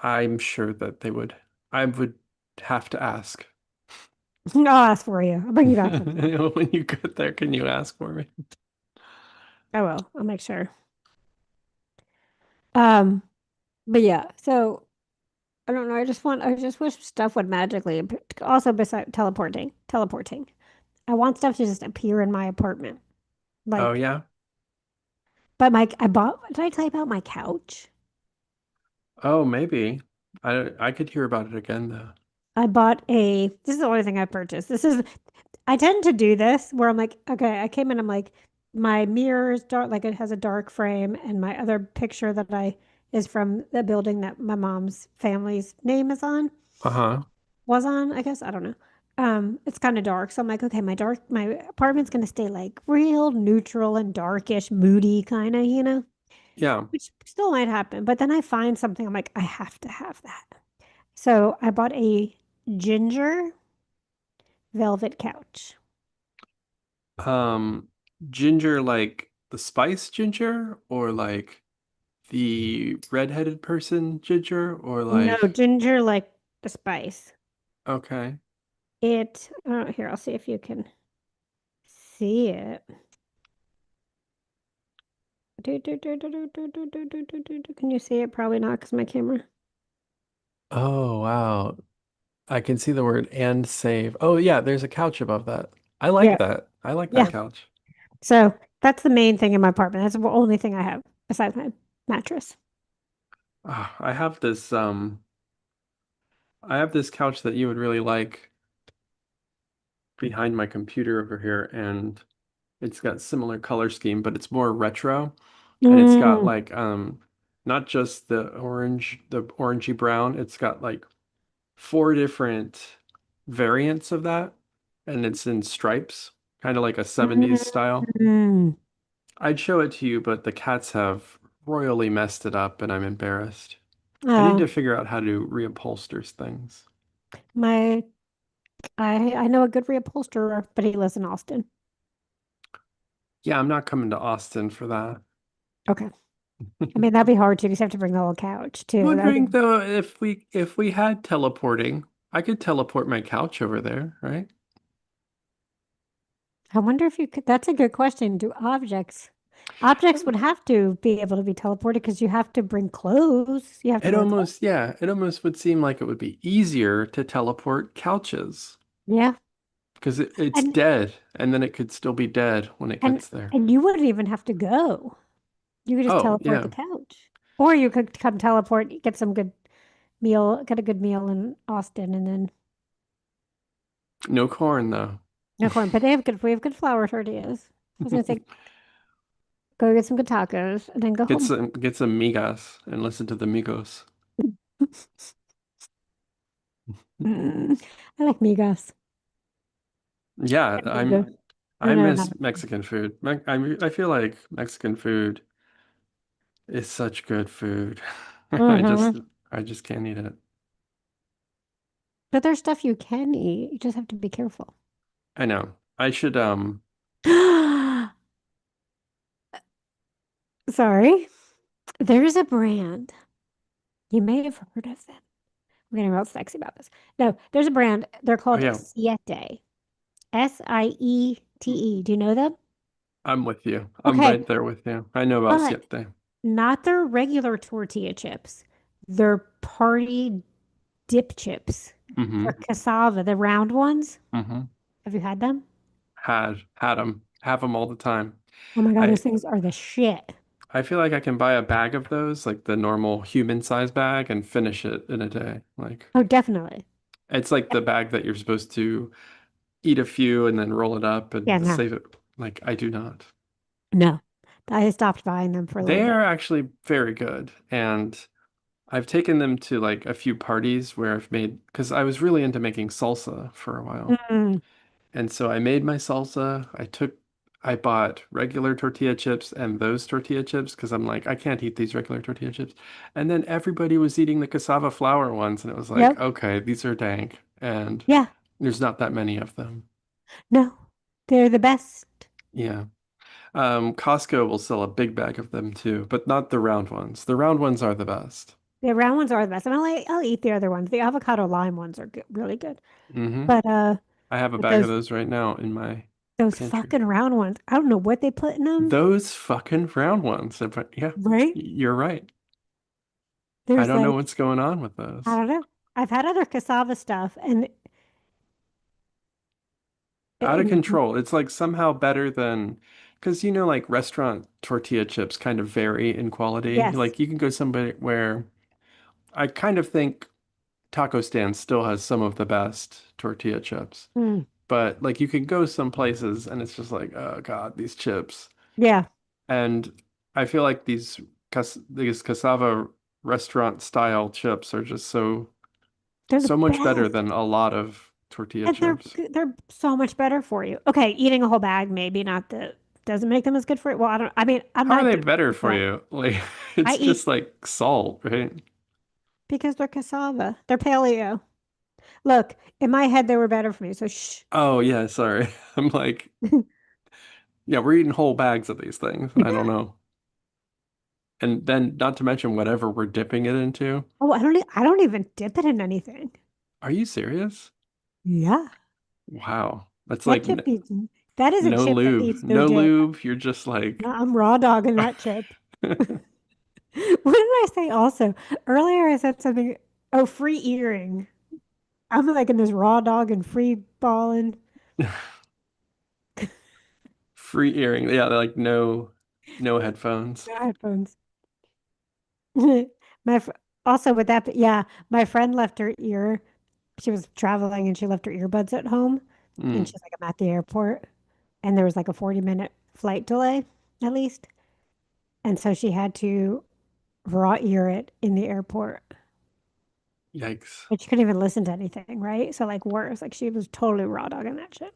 Speaker 1: I'm sure that they would. I would have to ask.
Speaker 2: I'll ask for you. I'll bring you back sometime.
Speaker 1: When you get there, can you ask for me?
Speaker 2: I will. I'll make sure. Um, but yeah, so I don't know. I just wish stuff would magically also beside teleporting. I want stuff to just appear in my apartment.
Speaker 1: Oh
Speaker 2: Like,
Speaker 1: yeah.
Speaker 2: I bought, did I tell you about my couch?
Speaker 1: Oh, maybe. I could hear about it again though.
Speaker 2: This is the only thing I purchased. I tend to do this where I'm like, okay, I came in, I'm like, my mirror is dark, like it has a dark frame, and my other picture is from the building that my mom's family's name is on,
Speaker 1: Uh-huh.
Speaker 2: was on, I guess. I don't know. It's kind of dark. So I'm like, okay, my apartment's gonna stay like real neutral and darkish, moody kind of,
Speaker 1: Yeah.
Speaker 2: which still might happen. But then I find something, I'm like, I have to have that. So I bought a ginger velvet couch.
Speaker 1: Um, Ginger like the spice ginger or like the redheaded person ginger or
Speaker 2: No,
Speaker 1: like
Speaker 2: ginger like the spice.
Speaker 1: okay.
Speaker 2: Here, I'll see if you can see it. Can you see it? Probably not because my camera.
Speaker 1: Oh, wow. I can see the word and save. Oh, yeah, there's a couch above that. I like
Speaker 2: Yeah.
Speaker 1: that. I like that
Speaker 2: Yeah.
Speaker 1: couch.
Speaker 2: So that's the main thing in my apartment. That's the only thing I have besides my mattress.
Speaker 1: Ah, I have this couch that you would really like behind my computer over here, and it's got similar color scheme, but it's more retro, and it's got
Speaker 2: Mm.
Speaker 1: like not just the orangey brown, it's got like four different variants of that, and it's in stripes, kind of like a 70s style.
Speaker 2: Mm.
Speaker 1: I'd show it to you, but the cats have royally messed it up, and I'm embarrassed. I need
Speaker 2: Uh,
Speaker 1: to figure out how to reupholster things.
Speaker 2: my I know a good reupholsterer, but he lives in Austin.
Speaker 1: Yeah, I'm not coming to Austin for that.
Speaker 2: Okay. I mean, that'd be hard too, because you have to bring the whole couch too. That'd
Speaker 1: Wondering
Speaker 2: be,
Speaker 1: though if we had teleporting, I could teleport my couch over there, right?
Speaker 2: I wonder if you could. That's a good question. Do objects would have to be able to be teleported because you have to bring clothes. You have to bring clothes.
Speaker 1: It almost would seem like it would be easier to teleport couches
Speaker 2: Yeah.
Speaker 1: because it's
Speaker 2: And
Speaker 1: dead and then it could still be dead when it
Speaker 2: and
Speaker 1: gets there.
Speaker 2: and you wouldn't even have to go. You could just
Speaker 1: Oh,
Speaker 2: teleport the
Speaker 1: yeah.
Speaker 2: couch. Or you could come teleport, get some good get a good meal in Austin and then
Speaker 1: No corn though.
Speaker 2: no corn. But we have good flour tortillas. I was gonna say go get some good tacos and then go home.
Speaker 1: Get some migas and listen to the Migos.
Speaker 2: Mm, I like migas.
Speaker 1: Yeah,
Speaker 2: Amigos.
Speaker 1: I
Speaker 2: No, not
Speaker 1: miss Mexican food. I feel like Mexican food is such good food. I just
Speaker 2: mm-hmm.
Speaker 1: I just can't eat it.
Speaker 2: But there's stuff you can eat. You just have to be careful.
Speaker 1: I know. I should
Speaker 2: Sorry. There's a brand. You may have heard of them. I'm getting real sexy about this. No, there's a brand. They're
Speaker 1: oh
Speaker 2: called
Speaker 1: yeah,
Speaker 2: Siete. Siete. Do you know them?
Speaker 1: I'm with you. I'm
Speaker 2: Okay,
Speaker 1: right there with you. I know about
Speaker 2: but
Speaker 1: siete.
Speaker 2: not their regular tortilla chips. They're party dip chips
Speaker 1: Mm-hmm.
Speaker 2: for cassava, the round ones.
Speaker 1: Mm-hmm.
Speaker 2: Have you had them?
Speaker 1: Had them. Have them all the time.
Speaker 2: Oh my God,
Speaker 1: I
Speaker 2: those things are the shit.
Speaker 1: I feel like I can buy a bag of those, like the normal human size bag, and finish it in a day. Like
Speaker 2: Oh, definitely.
Speaker 1: it's like the bag that you're supposed to eat a few and then roll it up
Speaker 2: Yeah,
Speaker 1: and
Speaker 2: no,
Speaker 1: save it. Like I do not.
Speaker 2: no. I stopped buying them for a little
Speaker 1: They
Speaker 2: bit.
Speaker 1: are actually very good, and I've taken them to like a few parties where I've made, because I was really into making salsa for a while.
Speaker 2: Mm,
Speaker 1: And so I made my salsa. I bought regular tortilla chips and those tortilla chips because I'm like, I can't eat these regular tortilla chips. And then everybody was eating the cassava flour ones, and it was like,
Speaker 2: yep.
Speaker 1: okay, these are dank, and
Speaker 2: Yeah.
Speaker 1: there's not that many of them.
Speaker 2: No, they're the best.
Speaker 1: Yeah. Costco will sell a big bag of them too, but not the round ones. The round ones are the best.
Speaker 2: The round ones are the best. And I'll eat the other ones. The avocado lime ones are good, really good.
Speaker 1: Hmm.
Speaker 2: But
Speaker 1: I have a
Speaker 2: but
Speaker 1: bag of those right now in my
Speaker 2: those
Speaker 1: pantry.
Speaker 2: fucking round ones, I don't know what they put in them,
Speaker 1: Those fucking round ones. But yeah,
Speaker 2: right?
Speaker 1: you're right. I
Speaker 2: There's
Speaker 1: don't know
Speaker 2: like,
Speaker 1: what's going on with
Speaker 2: I
Speaker 1: those.
Speaker 2: don't know. I've had other cassava stuff
Speaker 1: Out of
Speaker 2: and
Speaker 1: control. It's like somehow better than, because like restaurant tortilla chips kind of vary in quality.
Speaker 2: yes.
Speaker 1: Like you can go somewhere where I kind of think Taco Stand still has some of the best tortilla chips.
Speaker 2: Mm,
Speaker 1: But like you can go some places and it's just like, oh God, these chips.
Speaker 2: yeah.
Speaker 1: And I feel like these cassava restaurant style chips are just
Speaker 2: They're the
Speaker 1: so much better
Speaker 2: best.
Speaker 1: than a lot of tortilla
Speaker 2: And
Speaker 1: chips.
Speaker 2: they're so much better for you. Okay, eating a whole bag maybe not the doesn't make them as good for you. Well, I mean, I'm
Speaker 1: How are
Speaker 2: not
Speaker 1: they
Speaker 2: doing
Speaker 1: better
Speaker 2: it,
Speaker 1: for
Speaker 2: but
Speaker 1: you? Like
Speaker 2: I
Speaker 1: it's
Speaker 2: eat
Speaker 1: just like salt, right?
Speaker 2: because they're cassava. They're paleo. Look, in my head they were better for me. So shh.
Speaker 1: Oh yeah, sorry. I'm like, yeah, we're eating whole bags of these things. I don't know. And then not to mention whatever we're dipping it into.
Speaker 2: Oh, I don't even dip it in anything.
Speaker 1: Are you serious?
Speaker 2: Yeah.
Speaker 1: Wow. That's
Speaker 2: That
Speaker 1: like
Speaker 2: chip needs, that is a
Speaker 1: no
Speaker 2: chip that
Speaker 1: lube.
Speaker 2: needs no
Speaker 1: No
Speaker 2: dip.
Speaker 1: lube. You're just like
Speaker 2: I'm raw dogging that chip. What did I say also? Earlier I said something, oh, free earring. I'm like in this raw dog and free balling.
Speaker 1: free earring. Yeah, they're like no headphones.
Speaker 2: No headphones. My fr Also with that, but yeah, my friend left her ear. She was traveling and she left her earbuds at home. And
Speaker 1: Mm,
Speaker 2: she's like, I'm at the airport. And there was like a 40-minute flight delay, at least. And so she had to raw ear it in the airport.
Speaker 1: yikes.
Speaker 2: But she couldn't even listen to anything, right? So like worse, like she was totally raw dogging that shit.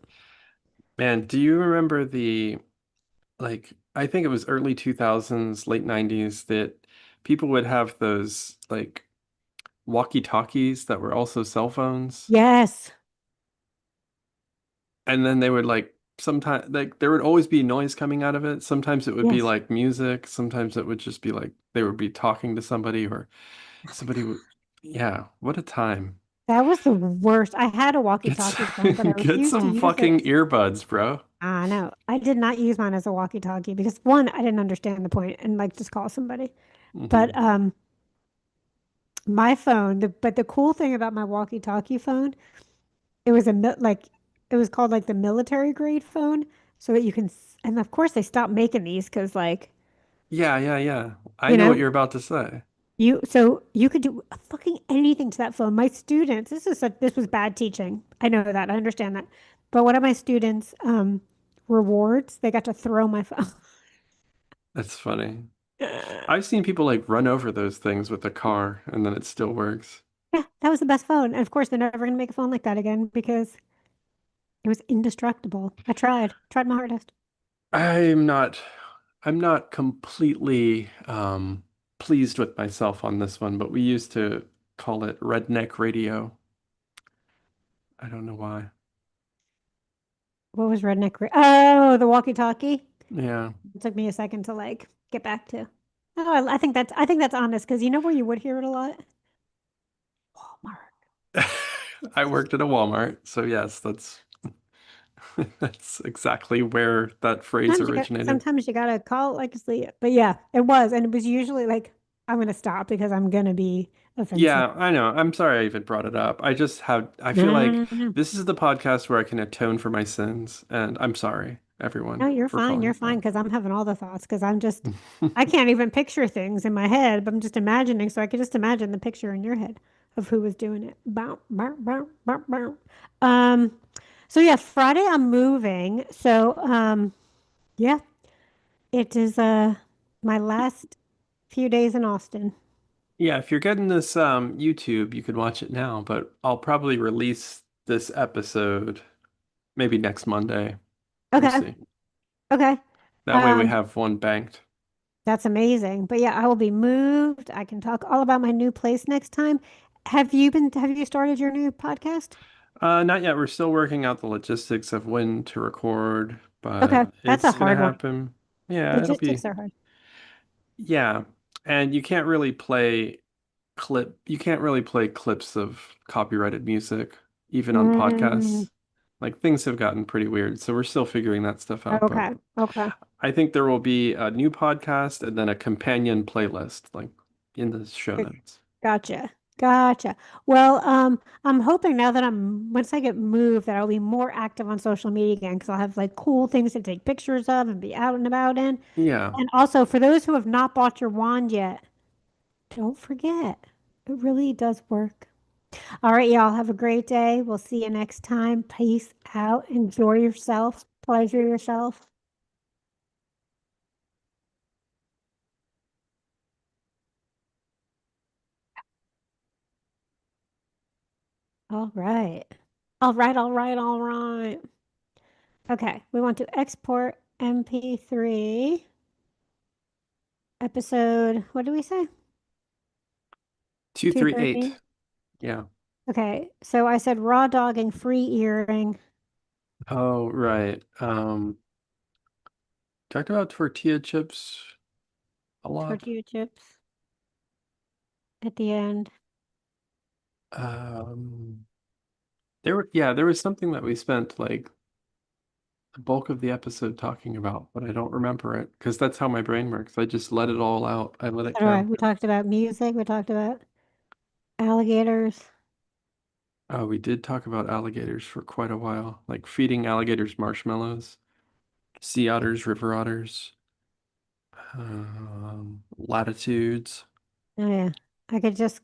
Speaker 1: Man, do you remember the like I think it was early 2000s, late 90s that people would have those like walkie-talkies that were also cell phones,
Speaker 2: Yes.
Speaker 1: and then they would like sometimes like there would always be noise coming out of it. Sometimes it would be
Speaker 2: Yes.
Speaker 1: like music, sometimes it would just be like they would be talking to somebody or somebody would yeah, what a time.
Speaker 2: That was the worst. I had a
Speaker 1: Get
Speaker 2: walkie-talkie phone, but I
Speaker 1: get
Speaker 2: refused to
Speaker 1: some
Speaker 2: use it.
Speaker 1: fucking earbuds, bro.
Speaker 2: I know. I did not use mine as a walkie-talkie because one, I didn't understand the point and like just call somebody. But
Speaker 1: Hmm.
Speaker 2: my phone, but the cool thing about my walkie-talkie phone, it was like it was called like the military grade phone so that you can and of course they stopped making these because like,
Speaker 1: Yeah, yeah, yeah. I
Speaker 2: you
Speaker 1: know what
Speaker 2: know,
Speaker 1: you're about to say.
Speaker 2: you could do fucking anything to that phone. My students, this was bad teaching. I know that. I understand that. But one of my students rewards, they got to throw my phone.
Speaker 1: That's funny. I've seen people like run over those things with a car and then it still works.
Speaker 2: Yeah, that was the best phone. And of course, they're never going to make a phone like that again because it was indestructible. Tried my hardest.
Speaker 1: I'm not I'm not completely pleased with myself on this one, but we used to call it redneck radio. I don't know why.
Speaker 2: What was redneck? Oh, the walkie-talkie.
Speaker 1: Yeah.
Speaker 2: It took me a second to like get back to. Oh, I think that's honest because you know where you would hear it a lot? Walmart.
Speaker 1: I worked at a Walmart, so yes, that's that's exactly where that phrase originated.
Speaker 2: Sometimes you gotta call it like you see it. But yeah, it was, and it was usually like I'm gonna stop because I'm gonna be offensive.
Speaker 1: Yeah, I know. I'm sorry I even brought it up. I just have, I
Speaker 2: No,
Speaker 1: feel
Speaker 2: no,
Speaker 1: like
Speaker 2: no, no, no.
Speaker 1: this is the podcast where I can atone for my sins, and I'm sorry, everyone,
Speaker 2: No,
Speaker 1: for
Speaker 2: you're
Speaker 1: calling it
Speaker 2: fine because I'm having all the thoughts because I
Speaker 1: that.
Speaker 2: can't even picture things in my head, but I'm just imagining, so I could just imagine the picture in your head of who was doing it. Bow, bow, bow, bow, bow. Um, so yeah, Friday I'm moving. So yeah, it is my last few days in Austin.
Speaker 1: Yeah, if you're getting this YouTube, you could watch it now, but I'll probably release this episode maybe next Monday. We'll
Speaker 2: Okay,
Speaker 1: see.
Speaker 2: okay.
Speaker 1: That way we
Speaker 2: Um,
Speaker 1: have one banked.
Speaker 2: That's amazing. But yeah, I will be moved. I can talk all about my new place next time. Have you started your new podcast?
Speaker 1: Not yet. We're still working out the logistics of when to record, but
Speaker 2: Okay, that's a
Speaker 1: it's gonna
Speaker 2: hard one.
Speaker 1: happen. Yeah, it'll be
Speaker 2: Logistics are hard.
Speaker 1: yeah. And you can't really play clips of copyrighted music, even on
Speaker 2: Mm,
Speaker 1: podcasts. Like things have gotten pretty weird, so we're still figuring that stuff out. But
Speaker 2: okay, okay.
Speaker 1: I think there will be a new podcast and then a companion playlist, like in the show
Speaker 2: Good.
Speaker 1: notes.
Speaker 2: Gotcha. Gotcha. Well, I'm hoping now that once I get moved that I'll be more active on social media again because I'll have like cool things to take pictures of and be out and about in.
Speaker 1: Yeah.
Speaker 2: And also for those who have not bought your wand yet, don't forget. It really does work. All right, y'all. Have a great day. We'll see you next time. Peace out. Enjoy yourself. Pleasure yourself. All right. All right. All right. All right. Okay. We want to export MP3 episode. What do we say?
Speaker 1: 238.
Speaker 2: 238.
Speaker 1: Yeah.
Speaker 2: Okay. So I said raw dogging, free earring,
Speaker 1: Oh, right. Talked about tortilla chips a lot.
Speaker 2: tortilla chips at the end.
Speaker 1: Um, Yeah, there was something that we spent like the bulk of the episode talking about, but I don't remember it because that's how my brain works. I just let it all out. I let it
Speaker 2: So do I.
Speaker 1: go.
Speaker 2: We talked about music. We talked about alligators.
Speaker 1: Oh, we did talk about alligators for quite a while, like feeding alligators marshmallows, sea otters, river otters, latitudes.
Speaker 2: Oh yeah. I could just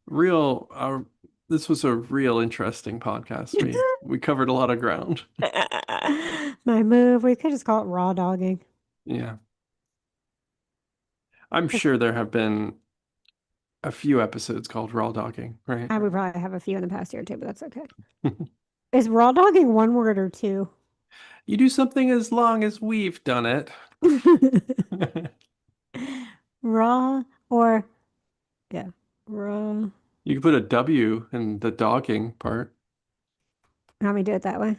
Speaker 1: Real, this was a real interesting podcast. We covered a lot of ground.
Speaker 2: my move. We could just call it raw dogging.
Speaker 1: Yeah. I'm
Speaker 2: It's,
Speaker 1: sure there have been a few episodes called raw dogging, right?
Speaker 2: I would probably have a few in the past year too, but that's okay. Is raw dogging one word or two?
Speaker 1: You do something as long as we've done it.
Speaker 2: Raw or yeah, raw.
Speaker 1: You can put a W in the dogging part.
Speaker 2: How me do it that way?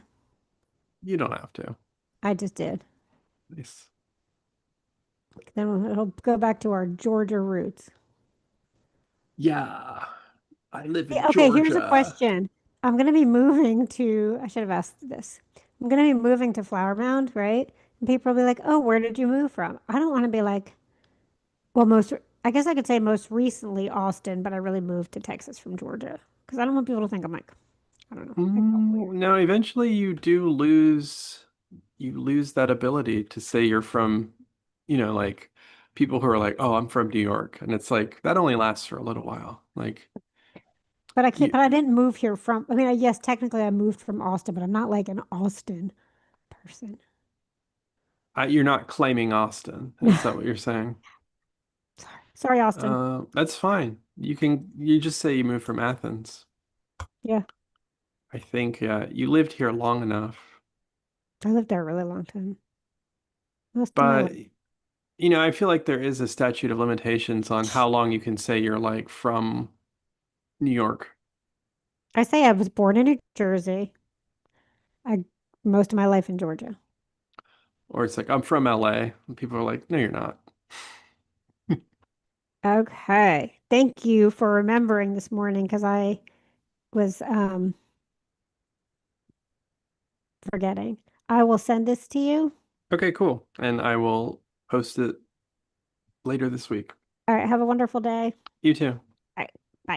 Speaker 1: You don't have to.
Speaker 2: I just did.
Speaker 1: Nice.
Speaker 2: Then it'll go back to our Georgia roots.
Speaker 1: Yeah, I live in
Speaker 2: Yeah, okay, here's a
Speaker 1: Georgia.
Speaker 2: question. I'm gonna be moving to, I should have asked this. I'm gonna be moving to Flower Mound, right? And people will be like, "Oh, where did you move from?" I don't want to be like, well, I guess I could say most recently Austin, but I really moved to Texas from Georgia because I don't want people to think I'm like, I don't know, like weird.
Speaker 1: No, eventually you lose that ability to say you're from, like people who are like, "Oh, I'm from New York." And it's like that only lasts for a little while. Like
Speaker 2: But I can't,
Speaker 1: you
Speaker 2: but I didn't move here from, I mean, yes, technically I moved from Austin, but I'm not like an Austin person.
Speaker 1: you're not claiming Austin. Is that what you're saying?
Speaker 2: Sorry, Austin.
Speaker 1: That's fine. You just say you moved from Athens.
Speaker 2: Yeah,
Speaker 1: I think you lived here long enough.
Speaker 2: I lived there a really long time. Most of my
Speaker 1: But
Speaker 2: life.
Speaker 1: I feel like there is a statute of limitations on how long you can say you're like from New York.
Speaker 2: I say I was born in New Jersey. I most of my life in Georgia.
Speaker 1: Or it's like, I'm from LA. And people are like, no, you're not.
Speaker 2: Okay. Thank you for remembering this morning because I was forgetting. I will send this to you.
Speaker 1: Okay, cool. And I will post it later this week.
Speaker 2: All right, have a wonderful day.
Speaker 1: You too.